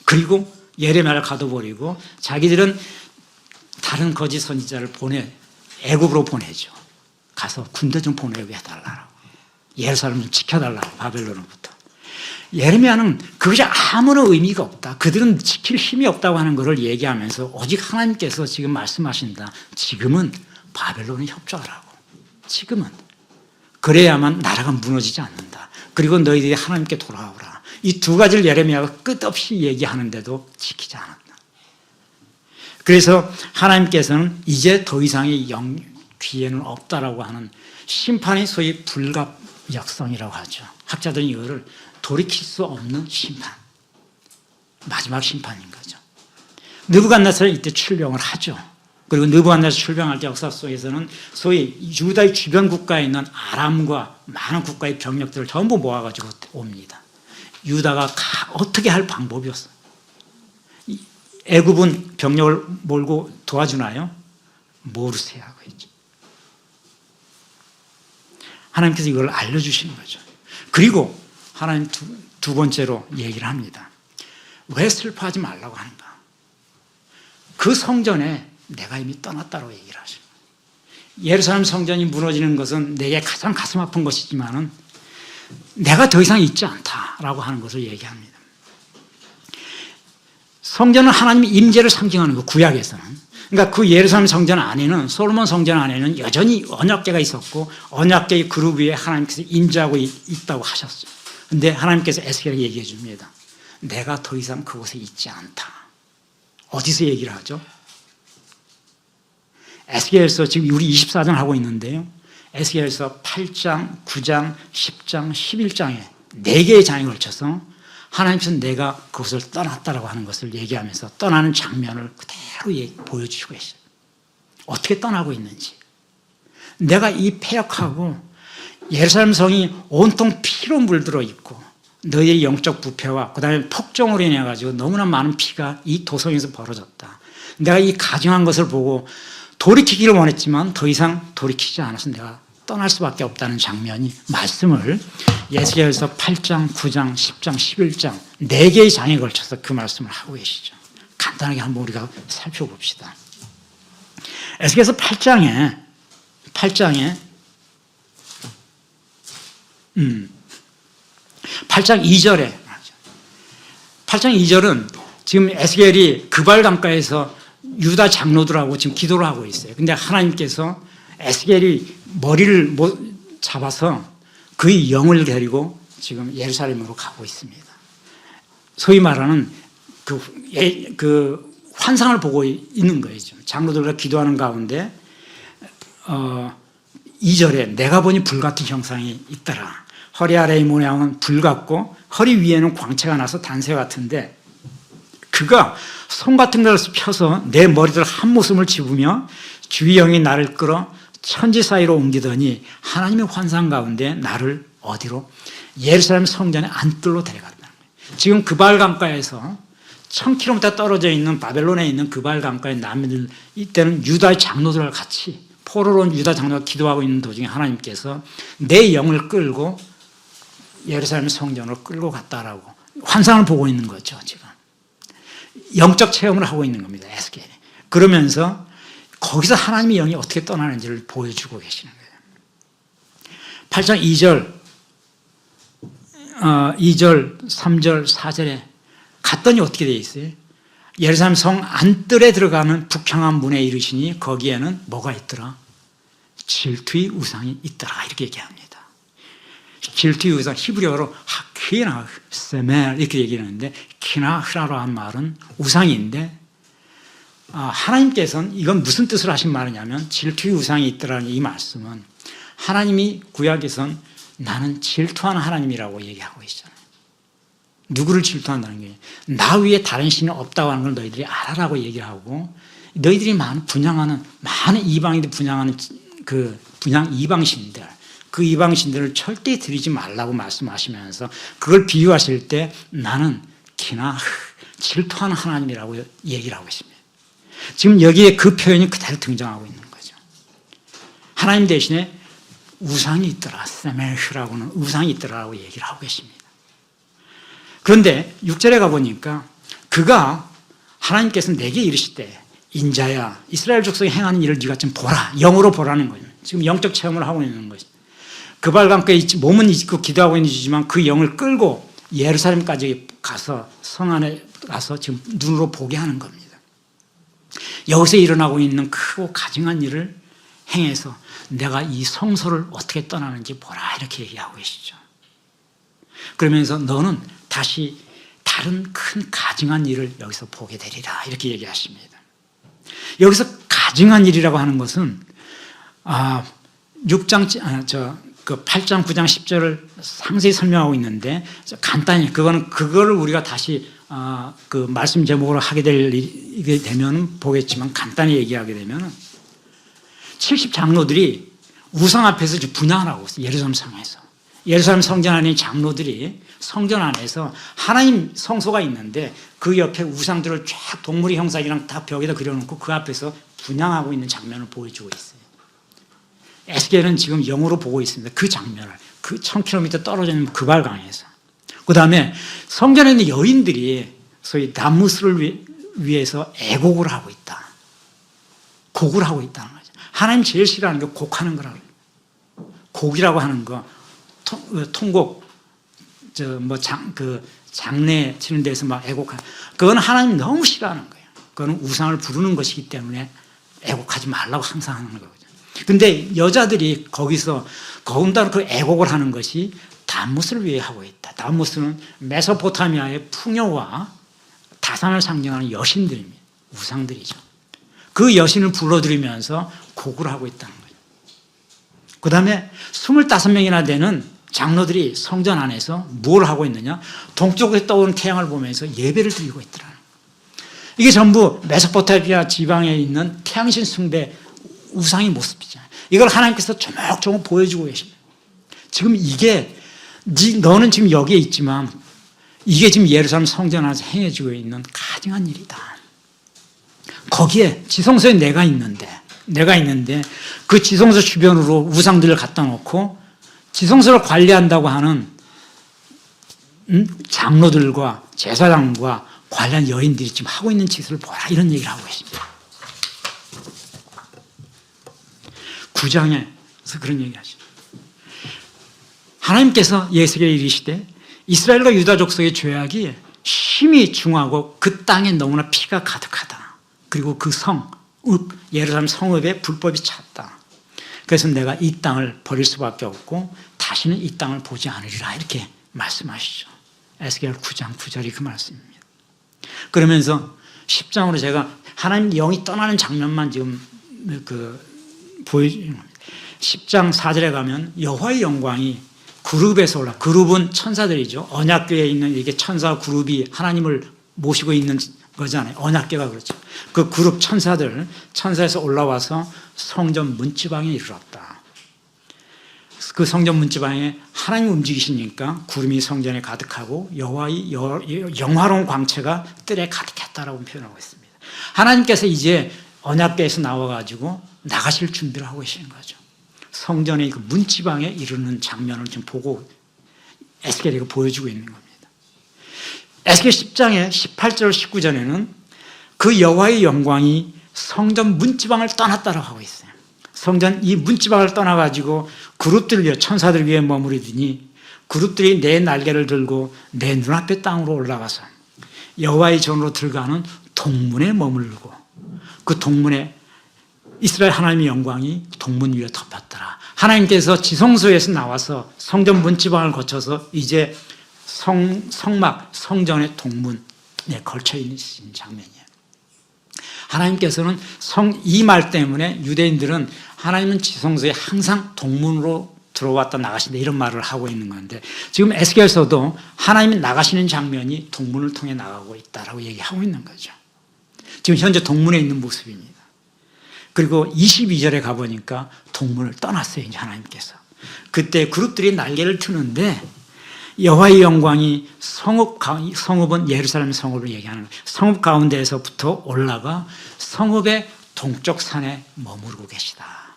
그리고 예레미야를 가둬버리고 자기들은 다른 거짓 선지자를 애굽으로 보내죠. 가서 군대 좀 보내게 해달라고. 예루살렘을 지켜달라고, 바벨론으로부터. 예레미야는 그것이 아무런 의미가 없다. 그들은 지킬 힘이 없다고 하는 것을 얘기하면서 오직 하나님께서 지금 말씀하신다. 지금은 바벨론에 협조하라고. 지금은. 그래야만 나라가 무너지지 않는다. 그리고 너희들이 하나님께 돌아오라. 이 두 가지를 예레미야가 끝없이 얘기하는데도 지키지 않았다. 그래서 하나님께서는 이제 더 이상의 기회는 없다라고 하는 심판이 소위 불가역성이라고 하죠. 학자들은 이거를 돌이킬 수 없는 심판, 마지막 심판인 거죠. 느부갓네살이 이때 출병을 하죠. 그리고 느부갓네살 출병할 때 역사 속에서는 소위 유다의 주변 국가에 있는 아람과 많은 국가의 병력들을 전부 모아가지고 옵니다. 유다가 어떻게 할 방법이 없어요. 애굽은 병력을 몰고 도와주나요? 모르세요 하고 있죠. 하나님께서 이걸 알려주시는 거죠. 그리고 하나님 두 번째로 얘기를 합니다. 왜 슬퍼하지 말라고 하는가? 그 성전에 내가 이미 떠났다고 얘기를 하시는 거예요. 예루살렘 성전이 무너지는 것은 내게 가장 가슴 아픈 것이지만은 내가 더 이상 있지 않다라고 하는 것을 얘기합니다. 성전은 하나님의 임재를 상징하는 거, 구약에서는. 그러니까 그 예루살렘 성전 안에는, 솔로몬 성전 안에는 여전히 언약궤가 있었고 언약궤의 그룹 위에 하나님께서 임재하고 있다고 하셨어요. 그런데 하나님께서 에스겔에게 얘기해 줍니다. 내가 더 이상 그곳에 있지 않다. 어디서 얘기를 하죠? 에스겔서 지금 우리 24장 하고 있는데요. 에스겔서 8장, 9장, 10장, 11장에 4개의 장에 걸쳐서 하나님께서 내가 그것을 떠났다라고 하는 것을 얘기하면서 떠나는 장면을 그대로 보여주시고 계셔요. 어떻게 떠나고 있는지. 내가 이 폐역하고 예루살렘 성이 온통 피로 물들어 있고 너희의 영적 부패와 그다음에 폭정으로 인해 가지고 너무나 많은 피가 이 도성에서 벌어졌다. 내가 이 가증한 것을 보고 돌이키기를 원했지만 더 이상 돌이키지 않아서 내가 떠날 수밖에 없다는 장면이 말씀을 에스겔서 8장, 9장, 10장, 11장 4개의 장에 걸쳐서 그 말씀을 하고 계시죠. 간단하게 한번 우리가 살펴봅시다. 에스겔서 8장에 8장 2절에 8장 2절은 지금 에스겔이 그발 강가에서 유다 장로들하고 지금 기도를 하고 있어요. 근데 하나님께서 에스겔이 머리를 잡아서 그의 영을 데리고 지금 예루살렘으로 가고 있습니다. 소위 말하는 그 환상을 보고 있는 거예요. 장로들과 기도하는 가운데 2절에 내가 보니 불같은 형상이 있더라. 허리 아래의 모양은 불 같고 허리 위에는 광채가 나서 단새 같은데 그가 손 같은 것을 펴서 내 머리를 한 모습을 집으며 주의 영이 나를 끌어 천지 사이로 옮기더니 하나님의 환상 가운데 나를 어디로? 예루살렘 성전의 안뜰로 데려갔다는 거예요. 지금 그발 강가에서 1000km 떨어져 있는 바벨론에 있는 그발 강가의 남들 이때는 유다의 장로들과 같이 포로로운 유다 장로가 기도하고 있는 도중에 하나님께서 내 영을 끌고 예루살렘 성전으로 끌고 갔다라고 환상을 보고 있는 거죠. 지금 영적 체험을 하고 있는 겁니다. 에스겔이. 그러면서 거기서 하나님의 영이 어떻게 떠나는지를 보여주고 계시는 거예요. 8장 2절, 3절, 4절에 갔더니 어떻게 되어 있어요? 예루살렘 성 안뜰에 들어가는 북향한 문에 이르시니 거기에는 뭐가 있더라? 질투의 우상이 있더라. 이렇게 얘기합니다. 질투의 우상, 히브리어로 하키나, 세멜 이렇게 얘기하는데 키나흐라로 한 말은 우상인데 하나님께서는 이건 무슨 뜻을 하신 말이냐면 질투의 우상이 있더라는 이 말씀은 하나님이 구약에선 나는 질투하는 하나님이라고 얘기하고 있잖아요. 누구를 질투한다는 게 나 위에 다른 신이 없다고 하는 걸 너희들이 알아라고 얘기를 하고 너희들이 분양하는 많은 이방인들 분양하는 그 분양 이방신들 그 이방신들을 절대 드리지 말라고 말씀하시면서 그걸 비유하실 때 나는 기나 질투하는 하나님이라고 얘기를 하고 있습니다. 지금 여기에 그 표현이 그대로 등장하고 있는 거죠. 하나님 대신에 우상이 있더라. 세멜라고는 우상이 있더라라고 얘기를 하고 계십니다. 그런데 6절에 가보니까 그가 하나님께서 내게 이르시되 인자야 이스라엘 족속이 행하는 일을 네가 좀 보라. 영으로 보라는 거예요. 지금 영적 체험을 하고 있는 거죠. 그발 강가에 몸은 있고 기도하고 있는 주지만 그 영을 끌고 예루살렘까지 가서 성 안에 가서 지금 눈으로 보게 하는 겁니다. 여기서 일어나고 있는 크고 가증한 일을 행해서 내가 이 성소를 어떻게 떠나는지 보라 이렇게 얘기하고 계시죠. 그러면서 너는 다시 다른 큰 가증한 일을 여기서 보게 되리라 이렇게 얘기하십니다. 여기서 가증한 일이라고 하는 것은 8장, 9장, 10절을 상세히 설명하고 있는데 간단히 그거를 우리가 다시 그 말씀 제목으로 하게 되면 보겠지만 간단히 얘기하게 되면 70장로들이 우상 앞에서 분향을 하고 있어요. 예루살렘 성에서. 예루살렘 성전 안에 장로들이 성전 안에서 하나님 성소가 있는데 그 옆에 우상들을 쫙 동물의 형상이랑 다 벽에다 그려놓고 그 앞에서 분향하고 있는 장면을 보여주고 있어요. 에스겔은 지금 영으로 보고 있습니다. 그 장면을. 그 1000km 떨어져 있는 그발강에서. 그 다음에 성전에 있는 여인들이 소위 남무스를 위해서 애곡을 하고 있다. 곡을 하고 있다는 거죠. 하나님 제일 싫어하는 게 곡하는 거라고. 곡이라고 하는 거, 통곡, 장례 치는 데서 막 애곡하는, 그건 하나님 너무 싫어하는 거예요. 그건 우상을 부르는 것이기 때문에 애곡하지 말라고 항상 하는 거거든요. 근데 여자들이 거기서 더군다나 그 애곡을 하는 것이 담무스를 위해 하고 있다. 담무스는 메소포타미아의 풍요와 다산을 상징하는 여신들입니다. 우상들이죠. 그 여신을 불러들이면서 곡을 하고 있다는 거예요. 그 다음에 25명이나 되는 장로들이 성전 안에서 뭘 하고 있느냐? 동쪽에 떠오르는 태양을 보면서 예배를 드리고 있더라는 거예요. 이게 전부 메소포타미아 지방에 있는 태양신 숭배 우상의 모습이잖아요. 이걸 하나님께서 조목조목 보여주고 계십니다. 지금 이게 너는 지금 여기에 있지만 이게 지금 예루살렘 성전 안에서 행해지고 있는 가증한 일이다. 거기에 지성소에 내가 있는데 그 지성소 주변으로 우상들을 갖다 놓고 지성소를 관리한다고 하는 장로들과 제사장과 관련 여인들이 지금 하고 있는 짓을 보라 이런 얘기를 하고 계십니다. 9장에서 그런 얘기를 하죠. 하나님께서 예수에게 이르시되 이스라엘과 유다 족속의 죄악이 심히 중하고 그 땅에 너무나 피가 가득하다. 그리고 그 예루살렘 성읍에 불법이 찼다. 그래서 내가 이 땅을 버릴 수밖에 없고 다시는 이 땅을 보지 않으리라 이렇게 말씀하시죠. 에스겔 9장 9절이 그 말씀입니다. 그러면서 10장으로 제가 하나님 영이 떠나는 장면만 지금 보여주는 겁니다. 10장 4절에 가면 여호와의 영광이 그룹에서 올라, 그룹은 천사들이죠. 언약궤에 있는 이게 천사 그룹이 하나님을 모시고 있는 거잖아요. 언약궤가 그렇죠. 그 그룹 천사에서 올라와서 성전 문지방에 이르렀다. 그 성전 문지방에 하나님 움직이시니까 구름이 성전에 가득하고 여호와의 영화로운 광채가 뜰에 가득했다라고 표현하고 있습니다. 하나님께서 이제 언약궤에서 나와가지고 나가실 준비를 하고 계시는 거죠. 성전의 그 문지방에 이르는 장면을 지금 보고 에스겔이 보여주고 있는 겁니다. 에스겔 10장의 18절 19절에는 그 여호와의 영광이 성전 문지방을 떠났다라고 하고 있어요. 성전 이 문지방을 떠나가지고 그룹들 위해 천사들 위에 머무르더니 그룹들이 내 날개를 들고 내 눈앞에 땅으로 올라가서 여호와의 전으로 들어가는 동문에 머물고 그 동문에 이스라엘 하나님의 영광이 동문 위에 덮였더라. 하나님께서 지성소에서 나와서 성전 문지방을 거쳐서 이제 성막, 성전의 동문에 걸쳐 있는 장면이에요. 하나님께서는 이 말 때문에 유대인들은 하나님은 지성소에 항상 동문으로 들어왔다 나가신다 이런 말을 하고 있는 건데 지금 에스겔서도 하나님이 나가시는 장면이 동문을 통해 나가고 있다라고 얘기하고 있는 거죠. 지금 현재 동문에 있는 모습입니다. 그리고 22절에 가보니까 동문을 떠났어요. 이제 하나님께서. 그때 그룹들이 날개를 트는데 여호와의 영광이 성읍은 예루살렘 성읍을 얘기하는 거예요. 성읍 가운데에서부터 올라가 성읍의 동쪽 산에 머무르고 계시다.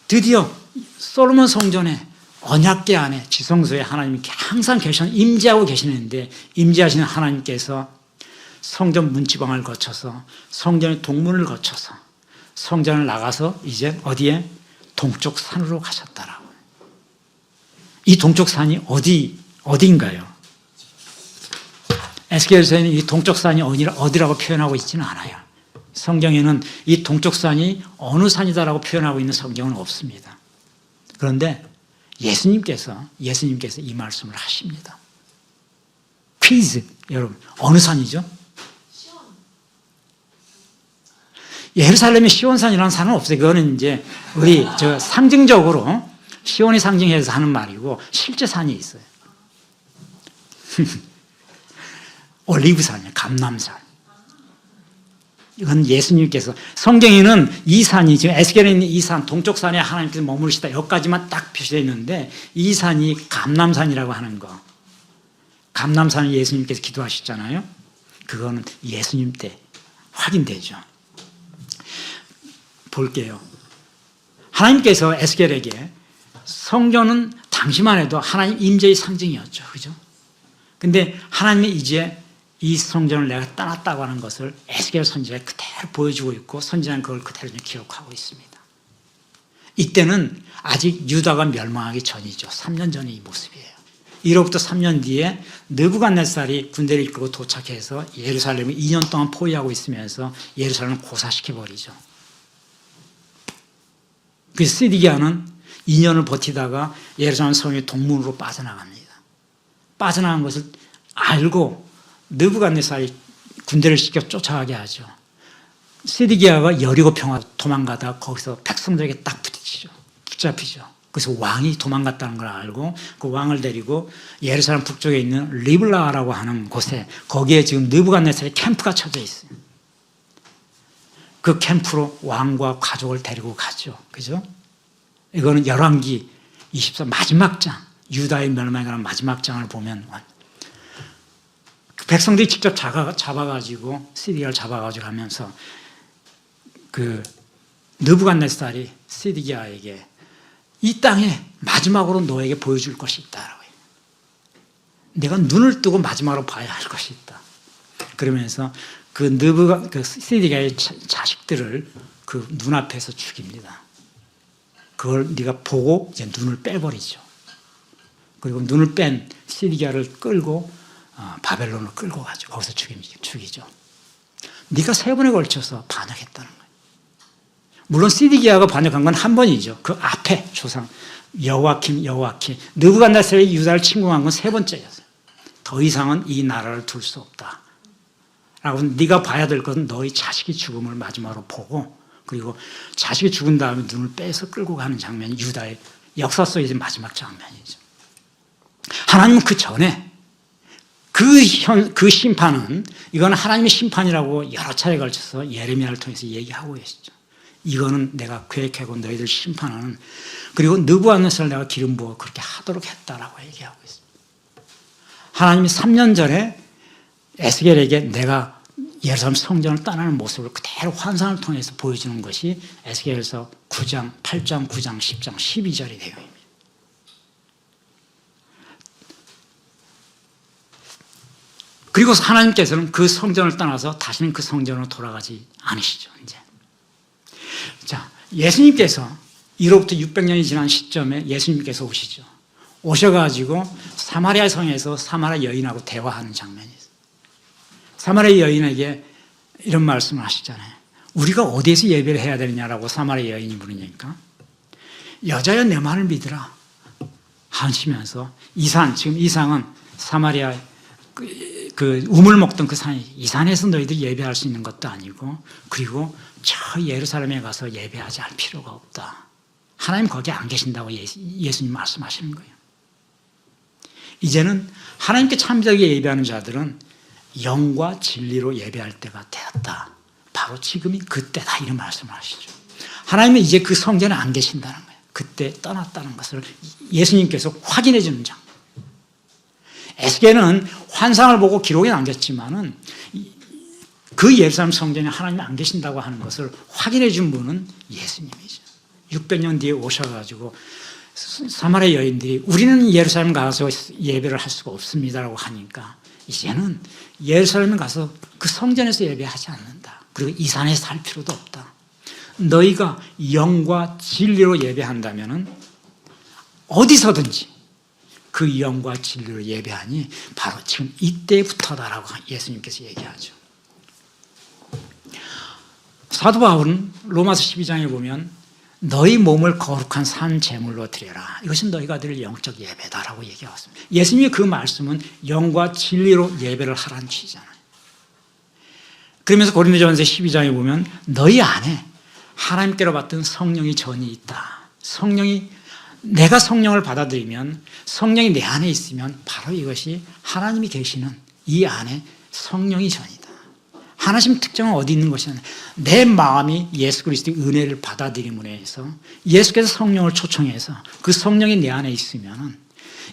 드디어 솔로몬 성전에 언약궤 안에 지성소에 하나님이 항상 임재하고 계시는데 임재하시는 하나님께서 성전 문지방을 거쳐서 성전의 동문을 거쳐서 성전을 나가서 이제 어디에? 동쪽 산으로 가셨다라고. 이 동쪽 산이 어디인가요? 에스겔서에는 이 동쪽 산이 어디라고 표현하고 있지는 않아요. 성경에는 이 동쪽 산이 어느 산이다라고 표현하고 있는 성경은 없습니다. 그런데 예수님께서 이 말씀을 하십니다. 퀴즈, 여러분, 어느 산이죠? 예루살렘에 시온산이라는 산은 없어요. 그거는 이제 우리 상징적으로 시온이 상징해서 하는 말이고 실제 산이 있어요. 올리브산이에요. 감람산. 이건 예수님께서 성경에는 이 산이 지금 에스겔에 있는 이 산 동쪽 산에 하나님께서 머무르시다 여기까지만 딱 표시되어 있는데 이 산이 감람산이라고 하는 거. 감람산을 예수님께서 기도하셨잖아요. 그거는 예수님 때 확인되죠. 볼게요. 하나님께서 에스겔에게 성전은 당시만 해도 하나님 임재의 상징이었죠. 그죠? 근데 하나님이 이제 이 성전을 내가 떠났다고 하는 것을 에스겔 선지자가 그대로 보여주고 있고 선지자는 그걸 그대로 기록하고 있습니다. 이때는 아직 유다가 멸망하기 전이죠. 3년 전의 이 모습이에요. 이로부터 3년 뒤에 느부갓네살이 군대를 이끌고 도착해서 예루살렘을 2년 동안 포위하고 있으면서 예루살렘을 고사시켜버리죠. 그래서 시드기야는 2년을 버티다가 예루살렘 성의 동문으로 빠져나갑니다. 빠져나간 것을 알고 느부갓네살이 군대를 시켜 쫓아가게 하죠. 시드기야가 여리고 평화 도망가다가 거기서 백성들에게 딱 붙잡히죠. 그래서 왕이 도망갔다는 걸 알고 그 왕을 데리고 예루살렘 북쪽에 있는 리블라라고 하는 곳에 거기에 지금 느부갓네살의 캠프가 쳐져 있어요. 그 캠프로 왕과 가족을 데리고 가죠. 그죠? 이거는 열왕기 24 마지막 장, 유다의 멸망에 관한 마지막 장을 보면 그 백성들이 직접 잡아가지고 시드기야를 잡아가지고 하면서 그 느부갓네살이 시드기야에게 이 땅에 마지막으로 너에게 보여줄 것이 있다라고 해요. 내가 눈을 뜨고 마지막으로 봐야 할 것이 있다. 그러면서 그 시드기야의 자식들을 그 눈앞에서 죽입니다. 그걸 네가 보고 이제 눈을 빼버리죠. 그리고 눈을 뺀 시드기야를 끌고 바벨론으로 끌고 가죠. 거기서 죽이죠. 네가 3번에 걸쳐서 반역했다는 거예요. 물론 시드기야가 반역한 건 한 번이죠. 그 앞에 조상 여호와킴 느부갓네살이 유다를 침공한 건 3번째였어요. 더 이상은 이 나라를 둘 수 없다. 라고 네가 봐야 될 것은 너희 자식이 죽음을 마지막으로 보고 그리고 자식이 죽은 다음에 눈을 빼서 끌고 가는 장면이 유다의 역사 속의 마지막 장면이죠. 하나님은 그 전에 그 심판은 이건 하나님의 심판이라고 여러 차례에 걸쳐서 예레미야를 통해서 얘기하고 계시죠. 이거는 내가 계획하고 너희들 심판하는 그리고 느부갓네살을 내가 기름 부어 그렇게 하도록 했다라고 얘기하고 있습니다. 하나님이 3년 전에 에스겔에게 내가 예루살렘 성전을 떠나는 모습을 그대로 환상을 통해서 보여주는 것이 에스겔서 9장, 8장, 9장, 10장, 12절의 내용입니다. 그리고 하나님께서는 그 성전을 떠나서 다시는 그 성전으로 돌아가지 않으시죠. 이제. 자, 예수님께서 이로부터 600년이 지난 시점에 예수님께서 오시죠. 오셔가지고 사마리아 성에서 사마리아 여인하고 대화하는 장면이 있어요. 사마리아 여인에게 이런 말씀을 하시잖아요. 우리가 어디에서 예배를 해야 되느냐라고 사마리아 여인이 물으니까 여자여 내 말을 믿으라 하시면서 지금 이 상은 사마리아 그 우물 먹던 그 산이 이 산에서 너희들이 예배할 수 있는 것도 아니고 그리고 저 예루살렘에 가서 예배하지 않을 필요가 없다. 하나님 거기 안 계신다고 예수님 말씀하시는 거예요. 이제는 하나님께 참되게 예배하는 자들은 영과 진리로 예배할 때가 되었다. 바로 지금이 그때다 이런 말씀을 하시죠. 하나님은 이제 그 성전에 안 계신다는 거예요. 그때 떠났다는 것을 예수님께서 확인해 주는 장. 에스겔은 환상을 보고 기록에 남겼지만은 그 예루살렘 성전에 하나님이 안 계신다고 하는 것을 확인해 준 분은 예수님이죠. 600년 뒤에 오셔가지고 사마리아 여인들이 우리는 예루살렘 가서 예배를 할 수가 없습니다라고 하니까 이제는 예루살렘에 가서 그 성전에서 예배하지 않는다. 그리고 이 산에서 할 필요도 없다. 너희가 영과 진리로 예배한다면은 어디서든지 그 영과 진리로 예배하니 바로 지금 이때부터다라고 예수님께서 얘기하죠. 사도 바울은 로마서 12장에 보면 너희 몸을 거룩한 산 제물로 드려라. 이것은 너희가 드릴 영적 예배다라고 얘기하셨습니다. 예수님의 그 말씀은 영과 진리로 예배를 하라는 취지잖아요. 그러면서 고린도전서 12장에 보면 너희 안에 하나님께로 받던 성령이 전이 있다. 내가 성령을 받아들이면 성령이 내 안에 있으면 바로 이것이 하나님이 계시는 이 안에 성령이 전이다. 하나님 특징은 어디 있는 것이냐. 내 마음이 예수 그리스도의 은혜를 받아들임으로 해서 예수께서 성령을 초청해서 그 성령이 내 안에 있으면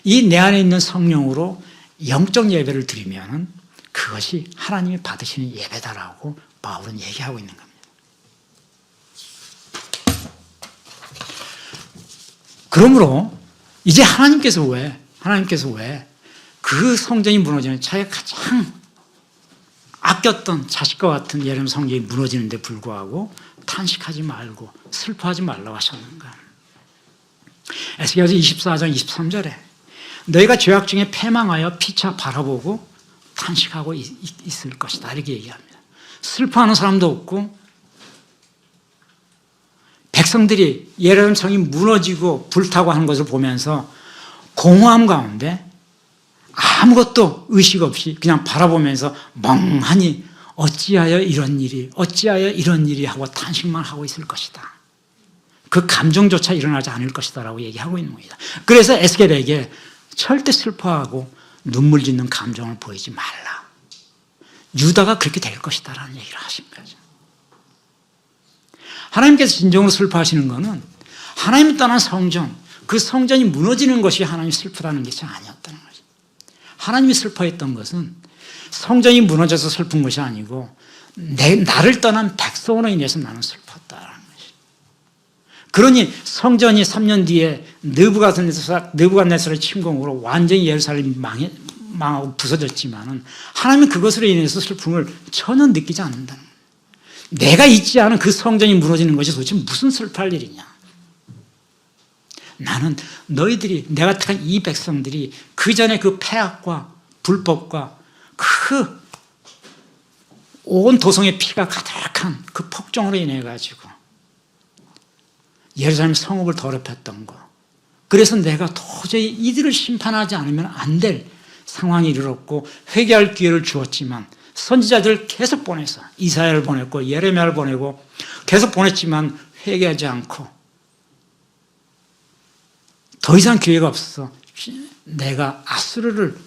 이 내 안에 있는 성령으로 영적 예배를 드리면 그것이 하나님이 받으시는 예배다라고 바울은 얘기하고 있는 겁니다. 그러므로 이제 하나님께서 왜 그 성전이 무너지는 자기가 가장 아꼈던 자식과 같은 예루살렘 성전이 무너지는데 불구하고 탄식하지 말고 슬퍼하지 말라고 하셨는가. 에스겔서 24장 23절에 너희가 죄악 중에 패망하여 피차 바라보고 탄식하고 있을 것이다 이렇게 얘기합니다. 슬퍼하는 사람도 없고 백성들이 예루살렘 성이 무너지고 불타고 하는 것을 보면서 공허함 가운데 아무것도 의식 없이 그냥 바라보면서 멍하니 어찌하여 이런 일이 하고 탄식만 하고 있을 것이다. 그 감정조차 일어나지 않을 것이다 라고 얘기하고 있는 겁니다. 그래서 에스겔에게 절대 슬퍼하고 눈물 짓는 감정을 보이지 말라. 유다가 그렇게 될 것이다 라는 얘기를 하신 거죠. 하나님께서 진정으로 슬퍼하시는 것은 하나님이 떠난 성전, 그 성전이 무너지는 것이 하나님이 슬프다는 것이 아니었다는 거죠. 하나님이 슬퍼했던 것은 성전이 무너져서 슬픈 것이 아니고 나를 떠난 백성으로 인해서 나는 슬펐다라는 것이죠. 그러니 성전이 3년 뒤에 느부갓네살의 침공으로 완전히 예루살렘이 망하고 부서졌지만은 하나님은 그것으로 인해서 슬픔을 전혀 느끼지 않는다는 거예요. 내가 있지 않은 그 성전이 무너지는 것이 도대체 무슨 슬퍼할 일이냐. 나는 내가 택한 이 백성들이 그 전에 그 폐악과 불법과 그 온 도성의 피가 가득한 그 폭정으로 인해 가지고 예루살렘 성읍을 더럽혔던 거. 그래서 내가 도저히 이들을 심판하지 않으면 안 될 상황이 이르렀고 회개할 기회를 주었지만 선지자들을 계속 보내서 이사야를 보냈고 예레미야를 보내고 계속 보냈지만 회개하지 않고 더 이상 기회가 없어서 내가 아수르를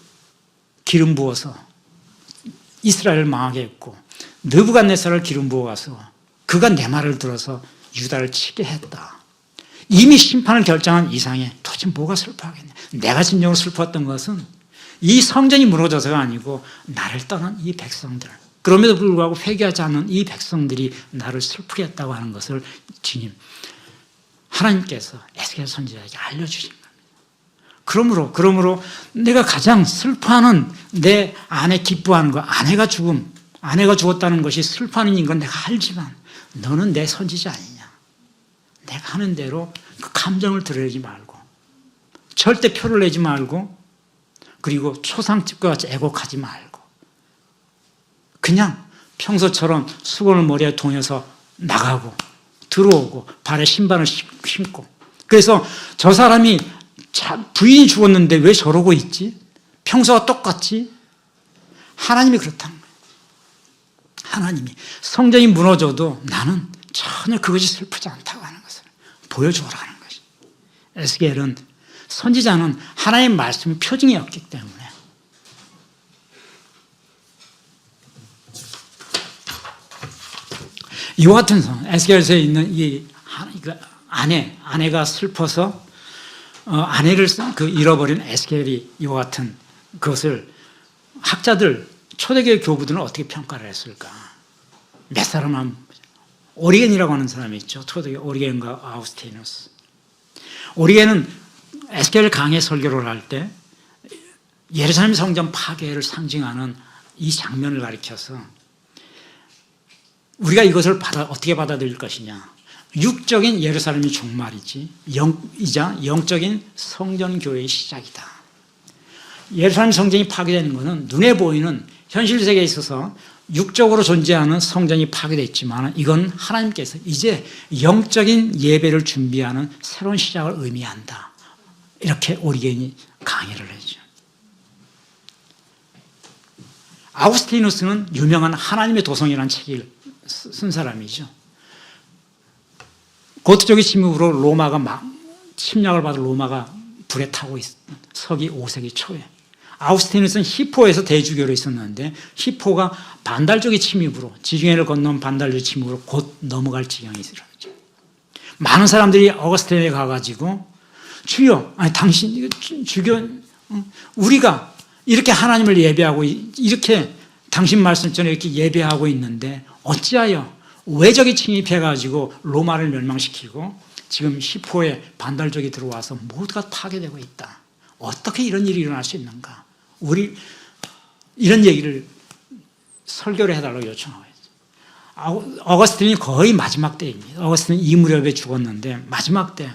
기름 부어서 이스라엘을 망하게 했고 느부갓네살을 기름 부어가서 그가 내 말을 들어서 유다를 치게 했다. 이미 심판을 결정한 이상에 도대체 뭐가 슬퍼하겠냐. 내가 진정으로 슬펐던 것은 이 성전이 무너져서가 아니고 나를 떠난 이 백성들, 그럼에도 불구하고 회개하지 않는 이 백성들이 나를 슬프게 했다고 하는 것을 주님 하나님께서 에스겔 선지자에게 알려주신 겁니다. 그러므로 내가 가장 슬퍼하는 내 아내 기뻐하는 거, 아내가 죽었다는 것이 슬퍼하는 건 내가 알지만 너는 내 선지자 아니냐. 내가 하는 대로 그 감정을 드러내지 말고 절대 표를 내지 말고 그리고 초상집과 같이 애곡하지 말고 그냥 평소처럼 수건을 머리에 동여서 나가고 들어오고 발에 신발을 신고 그래서 저 사람이 부인이 죽었는데 왜 저러고 있지? 평소와 똑같지? 하나님이 그렇다는 거예요. 하나님이 성전이 무너져도 나는 전혀 그것이 슬프지 않다고 하는 것을 보여주라는 것이. 에스겔은 선지자는 하나님의 말씀의 표징이었기 때문에 이와 같은 에스겔서에 있는 이 아내가 슬퍼서 아내를 잃어버린 에스겔이 이와 같은 그것을 학자들 초대교회 교부들은 어떻게 평가를 했을까? 몇 사람은 오리겐이라고 하는 사람이 있죠. 초대교회 오리겐과 아우스티누스. 오리겐은 에스겔 강의 설교를 할 때 예루살렘 성전 파괴를 상징하는 이 장면을 가리켜서 우리가 이것을 어떻게 받아들일 것이냐. 육적인 예루살렘이 종말이지 영적인 성전교회의 시작이다. 예루살렘 성전이 파괴되는 것은 눈에 보이는 현실 세계에 있어서 육적으로 존재하는 성전이 파괴됐지만 이건 하나님께서 이제 영적인 예배를 준비하는 새로운 시작을 의미한다. 이렇게 오리겐이 강의를 했죠. 아우구스티누스는 유명한 하나님의 도성이라는 책을 쓴 사람이죠. 고트족의 침입으로 로마가 침략을 받은 로마가 불에 타고 있었던 서기 5세기 초에 아우구스티누스는 히포에서 대주교로 있었는데 히포가 반달족의 침입으로 지중해를 건넌 반달족의 침입으로 곧 넘어갈 지경이 있었죠. 많은 사람들이 어거스틴에 가가지고 주여, 아니 당신 주교 우리가 이렇게 하나님을 예배하고 이렇게 당신 말씀처럼 이렇게 예배하고 있는데 어찌하여 외적이 침입해가지고 로마를 멸망시키고 지금 히포에 반달족이 들어와서 모두가 파괴되고 있다. 어떻게 이런 일이 일어날 수 있는가? 우리 이런 얘기를 설교를 해달라고 요청하고 있어요. 어거스틴이 거의 마지막 때입니다. 어거스틴은 이 무렵에 죽었는데 마지막 때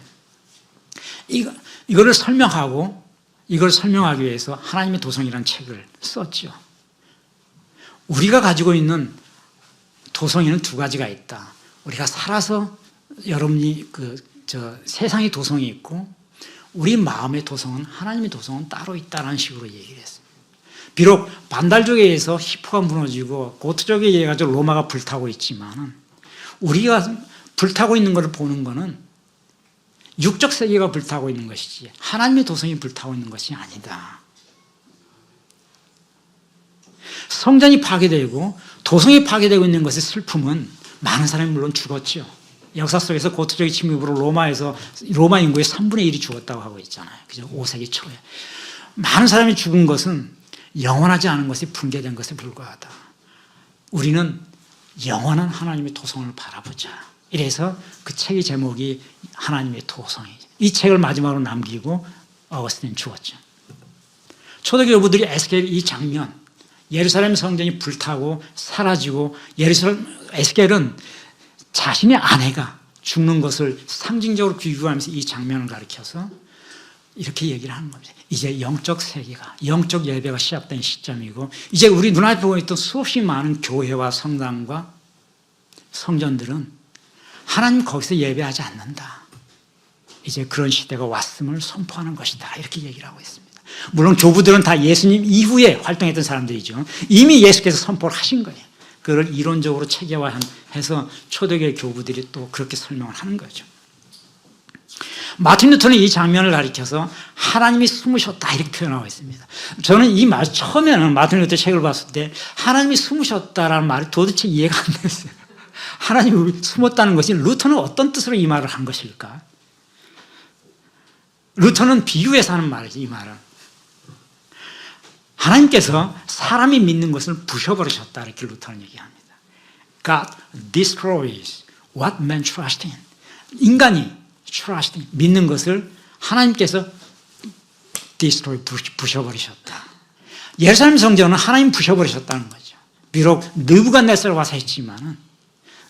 이거를 설명하고 이걸 설명하기 위해서 하나님의 도성이라는 책을 썼죠. 우리가 가지고 있는 도성에는 두 가지가 있다. 우리가 살아서 여러분이 세상의 도성이 있고 우리 마음의 도성은 하나님의 도성은 따로 있다는 식으로 얘기를 했습니다. 비록 반달족에 의해서 히포가 무너지고 고트족에 의해 가지고 로마가 불타고 있지만 우리가 불타고 있는 것을 보는 것은 육적 세계가 불타고 있는 것이지 하나님의 도성이 불타고 있는 것이 아니다. 성전이 파괴되고 도성이 파괴되고 있는 것의 슬픔은 많은 사람이 물론 죽었죠. 역사 속에서 고트족의 침입으로 로마 인구의 3분의 1이 죽었다고 하고 있잖아요. 그죠? 5세기 초에. 많은 사람이 죽은 것은 영원하지 않은 것이 붕괴된 것에 불과하다. 우리는 영원한 하나님의 도성을 바라보자. 이래서 그 책의 제목이 하나님의 도성이죠. 이 책을 마지막으로 남기고 어거스틴은 죽었죠. 초대교 여부들이 에스겔 이 장면, 예루살렘 성전이 불타고 사라지고 에스겔은 자신의 아내가 죽는 것을 상징적으로 비교하면서 이 장면을 가리켜서 이렇게 얘기를 하는 겁니다. 이제 영적 세계가, 영적 예배가 시작된 시점이고 이제 우리 눈앞에 보고 있던 수없이 많은 교회와 성당과 성전들은 하나님 거기서 예배하지 않는다. 이제 그런 시대가 왔음을 선포하는 것이다. 이렇게 얘기를 하고 있습니다. 물론 교부들은 다 예수님 이후에 활동했던 사람들이죠. 이미 예수께서 선포를 하신 거예요. 그걸 이론적으로 체계화해서 초대교회 교부들이 또 그렇게 설명을 하는 거죠. 마틴 루터는 이 장면을 가리켜서 하나님이 숨으셨다 이렇게 표현하고 있습니다. 저는 이 말 처음에는 마틴 루터 책을 봤을 때 하나님이 숨으셨다라는 말이 도대체 이해가 안 됐어요. 하나님이 숨었다는 것이 루터는 어떤 뜻으로 이 말을 한 것일까? 루터는 비유해서 하는 말이지 이 말은. 하나님께서 사람이 믿는 것을 부셔버리셨다 이렇게 루터는 얘기합니다. God destroys what man trusts in. 인간이 trust in, 믿는 것을 하나님께서 destroy, 부셔버리셨다. 예루살렘 성전은 하나님 부셔버리셨다는 거죠. 비록 느부갓네살이 와서 했지만은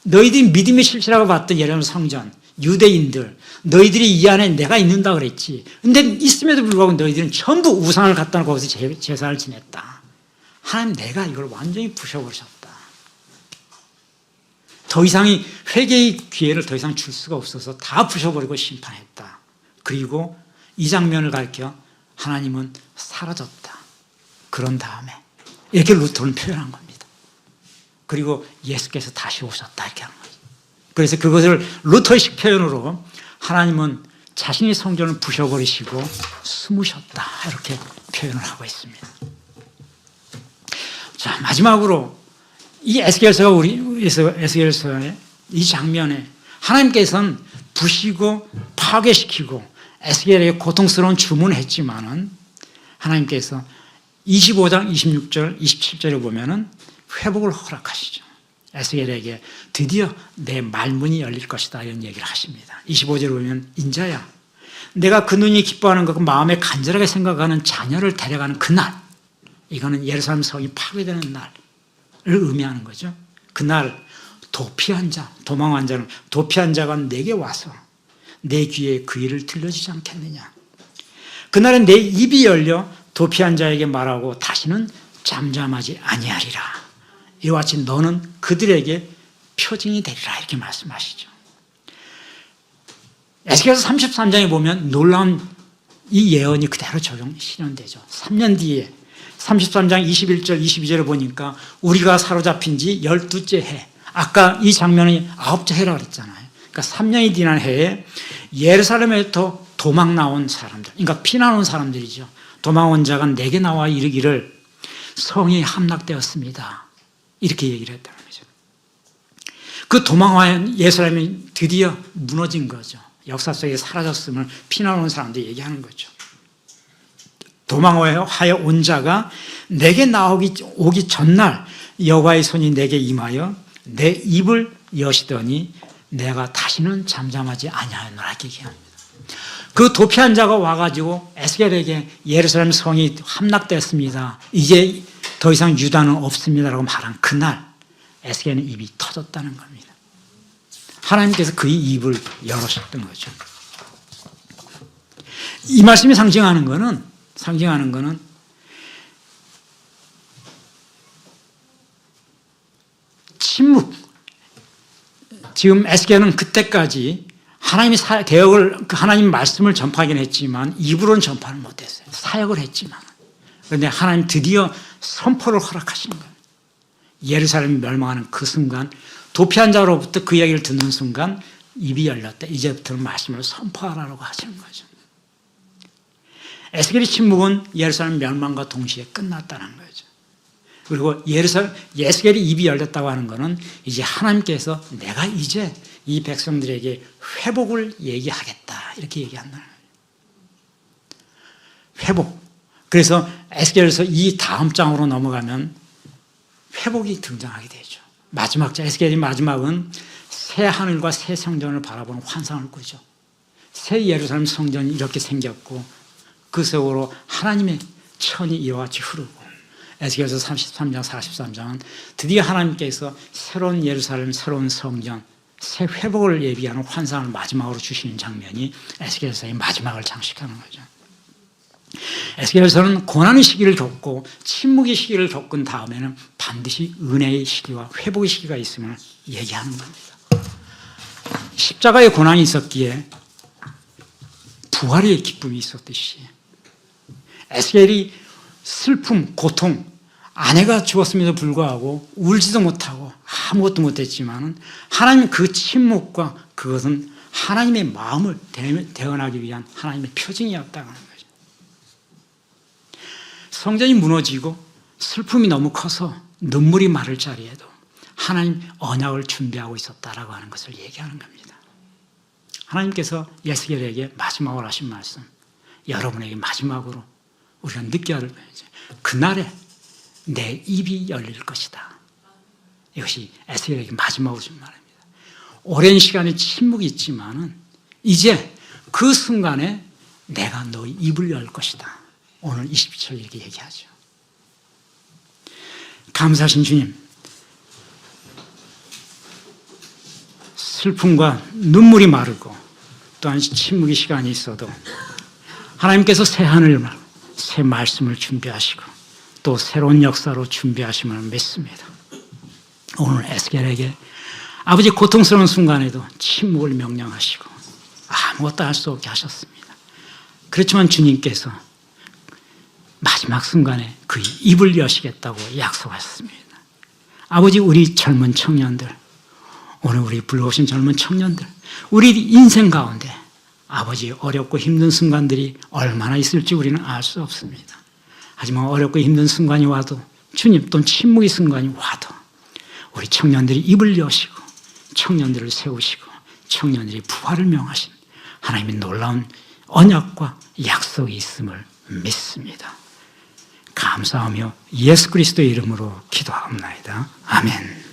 너희들이 믿음의 실체라고 봤던 예루살렘 성전, 유대인들, 너희들이 이 안에 내가 있는다 그랬지. 근데 있음에도 불구하고 너희들은 전부 우상을 갖다 놓고 거기서 제사를 지냈다. 하나님 내가 이걸 완전히 부셔버리셨다. 더 이상의 회개의 기회를 더 이상 줄 수가 없어서 다 부셔버리고 심판했다. 그리고 이 장면을 가리켜 하나님은 사라졌다. 그런 다음에 이렇게 루터는 표현한 겁니다. 그리고 예수께서 다시 오셨다 이렇게 하는 거죠. 그래서 그것을 루터식 표현으로 하나님은 자신의 성전을 부셔버리시고 숨으셨다 이렇게 표현을 하고 있습니다. 자, 마지막으로 이 에스겔서의 이 장면에 하나님께서는 부시고 파괴시키고 에스겔에게 고통스러운 주문을 했지만은 하나님께서 25장 26절 27절에 보면은 회복을 허락하시죠. 에스겔에게 드디어 내 말문이 열릴 것이다 이런 얘기를 하십니다. 25절에 보면 인자야 내가 그 눈이 기뻐하는 것 마음에 간절하게 생각하는 자녀를 데려가는 그날, 이거는 예루살렘 성이 파괴되는 날을 의미하는 거죠. 그날 도피한 자, 도망한 자는 도피한 자가 내게 와서 내 귀에 그 일을 들려주지 않겠느냐. 그날은 내 입이 열려 도피한 자에게 말하고 다시는 잠잠하지 아니하리라. 이와 같이 너는 그들에게 표징이 되리라 이렇게 말씀하시죠. 에스겔서 33장에 보면 놀라운 이 예언이 그대로 실현되죠. 3년 뒤에 33장 21절 22절을 보니까 우리가 사로잡힌 지 12째 해, 아까 이 장면이 9째 해라고 그랬잖아요. 그러니까 3년이 지난 해에 예루살렘에부터 도망 나온 사람들, 그러니까 피난 온 사람들이죠. 도망 온 자가 내게 나와 이르기를 성이 함락되었습니다. 이렇게 얘기를 했다는 거죠. 그 도망한 예루살렘이 드디어 무너진 거죠. 역사 속에 사라졌음을 피난 온 사람들이 얘기하는 거죠. 도망하여 온 자가 내게 오기 전날 여호와의 손이 내게 임하여 내 입을 여시더니 내가 다시는 잠잠하지 아니하였노라 이렇게 얘기합니다. 그 도피한 자가 와가지고 에스겔에게 예루살렘 성이 함락됐습니다. 이제 더 이상 유다는 없습니다라고 말한 그날 에스겔은 입이 터졌다는 겁니다. 하나님께서 그의 입을 열으셨던 거죠. 이 말씀이 상징하는 거는 침묵. 지금 에스겔은 그때까지 하나님의 개혁을, 하나님 말씀을 전파하긴 했지만 입으로는 전파를 못했어요. 사역을 했지만. 그런데 하나님 드디어 선포를 허락하시는 거예요. 예루살렘이 멸망하는 그 순간, 도피한 자로부터 그 이야기를 듣는 순간 입이 열렸다. 이제부터는 말씀을 선포하라고 하시는 거죠. 에스겔의 침묵은 예루살렘 멸망과 동시에 끝났다는 거죠. 그리고 에스겔이 입이 열렸다고 하는 것은 이제 하나님께서 내가 이제 이 백성들에게 회복을 얘기하겠다 이렇게 얘기한다는 거예요. 회복. 그래서 에스겔에서 이 다음 장으로 넘어가면 회복이 등장하게 되죠. 마지막 장, 에스겔의 마지막은 새 하늘과 새 성전을 바라보는 환상을 꾸죠. 새 예루살렘 성전이 이렇게 생겼고 그 속으로 하나님의 천이 이와 같이 흐르고, 에스겔서 33장 43장은 드디어 하나님께서 새로운 예루살렘, 새로운 성전, 새 회복을 예비하는 환상을 마지막으로 주시는 장면이 에스겔서의 마지막을 장식하는 거죠. 에스겔서는 고난의 시기를 겪고 침묵의 시기를 겪은 다음에는 반드시 은혜의 시기와 회복의 시기가 있음을 얘기하는 겁니다. 십자가의 고난이 있었기에 부활의 기쁨이 있었듯이 에스겔이 슬픔, 고통, 아내가 죽었음에도 불구하고 울지도 못하고 아무것도 못했지만 하나님 그 침묵과 그것은 하나님의 마음을 대언하기 위한 하나님의 표징이었다는 거죠. 성전이 무너지고 슬픔이 너무 커서 눈물이 마를 자리에도 하나님 언약을 준비하고 있었다라고 하는 것을 얘기하는 겁니다. 하나님께서 에스겔에게 마지막으로 하신 말씀, 여러분에게 마지막으로 우리가 느껴야 될 거예요. 그날에 내 입이 열릴 것이다. 이것이 에스겔에게 마지막으로 준 말입니다. 오랜 시간의 침묵이 있지만은 이제 그 순간에 내가 너의 입을 열 것이다. 오늘 22절 이렇게 얘기하죠. 감사하신 주님, 슬픔과 눈물이 마르고 또한 침묵의 시간이 있어도 하나님께서 새 하늘, 새 말씀을 준비하시고 또 새로운 역사로 준비하심을 믿습니다. 오늘 에스겔에게 아버지 고통스러운 순간에도 침묵을 명령하시고 아무것도 할 수 없게 하셨습니다. 그렇지만 주님께서 마지막 순간에 그 입을 여시겠다고 약속하셨습니다. 아버지, 우리 젊은 청년들, 오늘 우리 불러오신 젊은 청년들, 우리 인생 가운데 아버지 어렵고 힘든 순간들이 얼마나 있을지 우리는 알 수 없습니다. 하지만 어렵고 힘든 순간이 와도, 주님 또 침묵의 순간이 와도 우리 청년들이 입을 여시고 청년들을 세우시고 청년들이 부활을 명하신 하나님의 놀라운 언약과 약속이 있음을 믿습니다. 감사하며 예수 그리스도의 이름으로 기도하옵나이다. 아멘.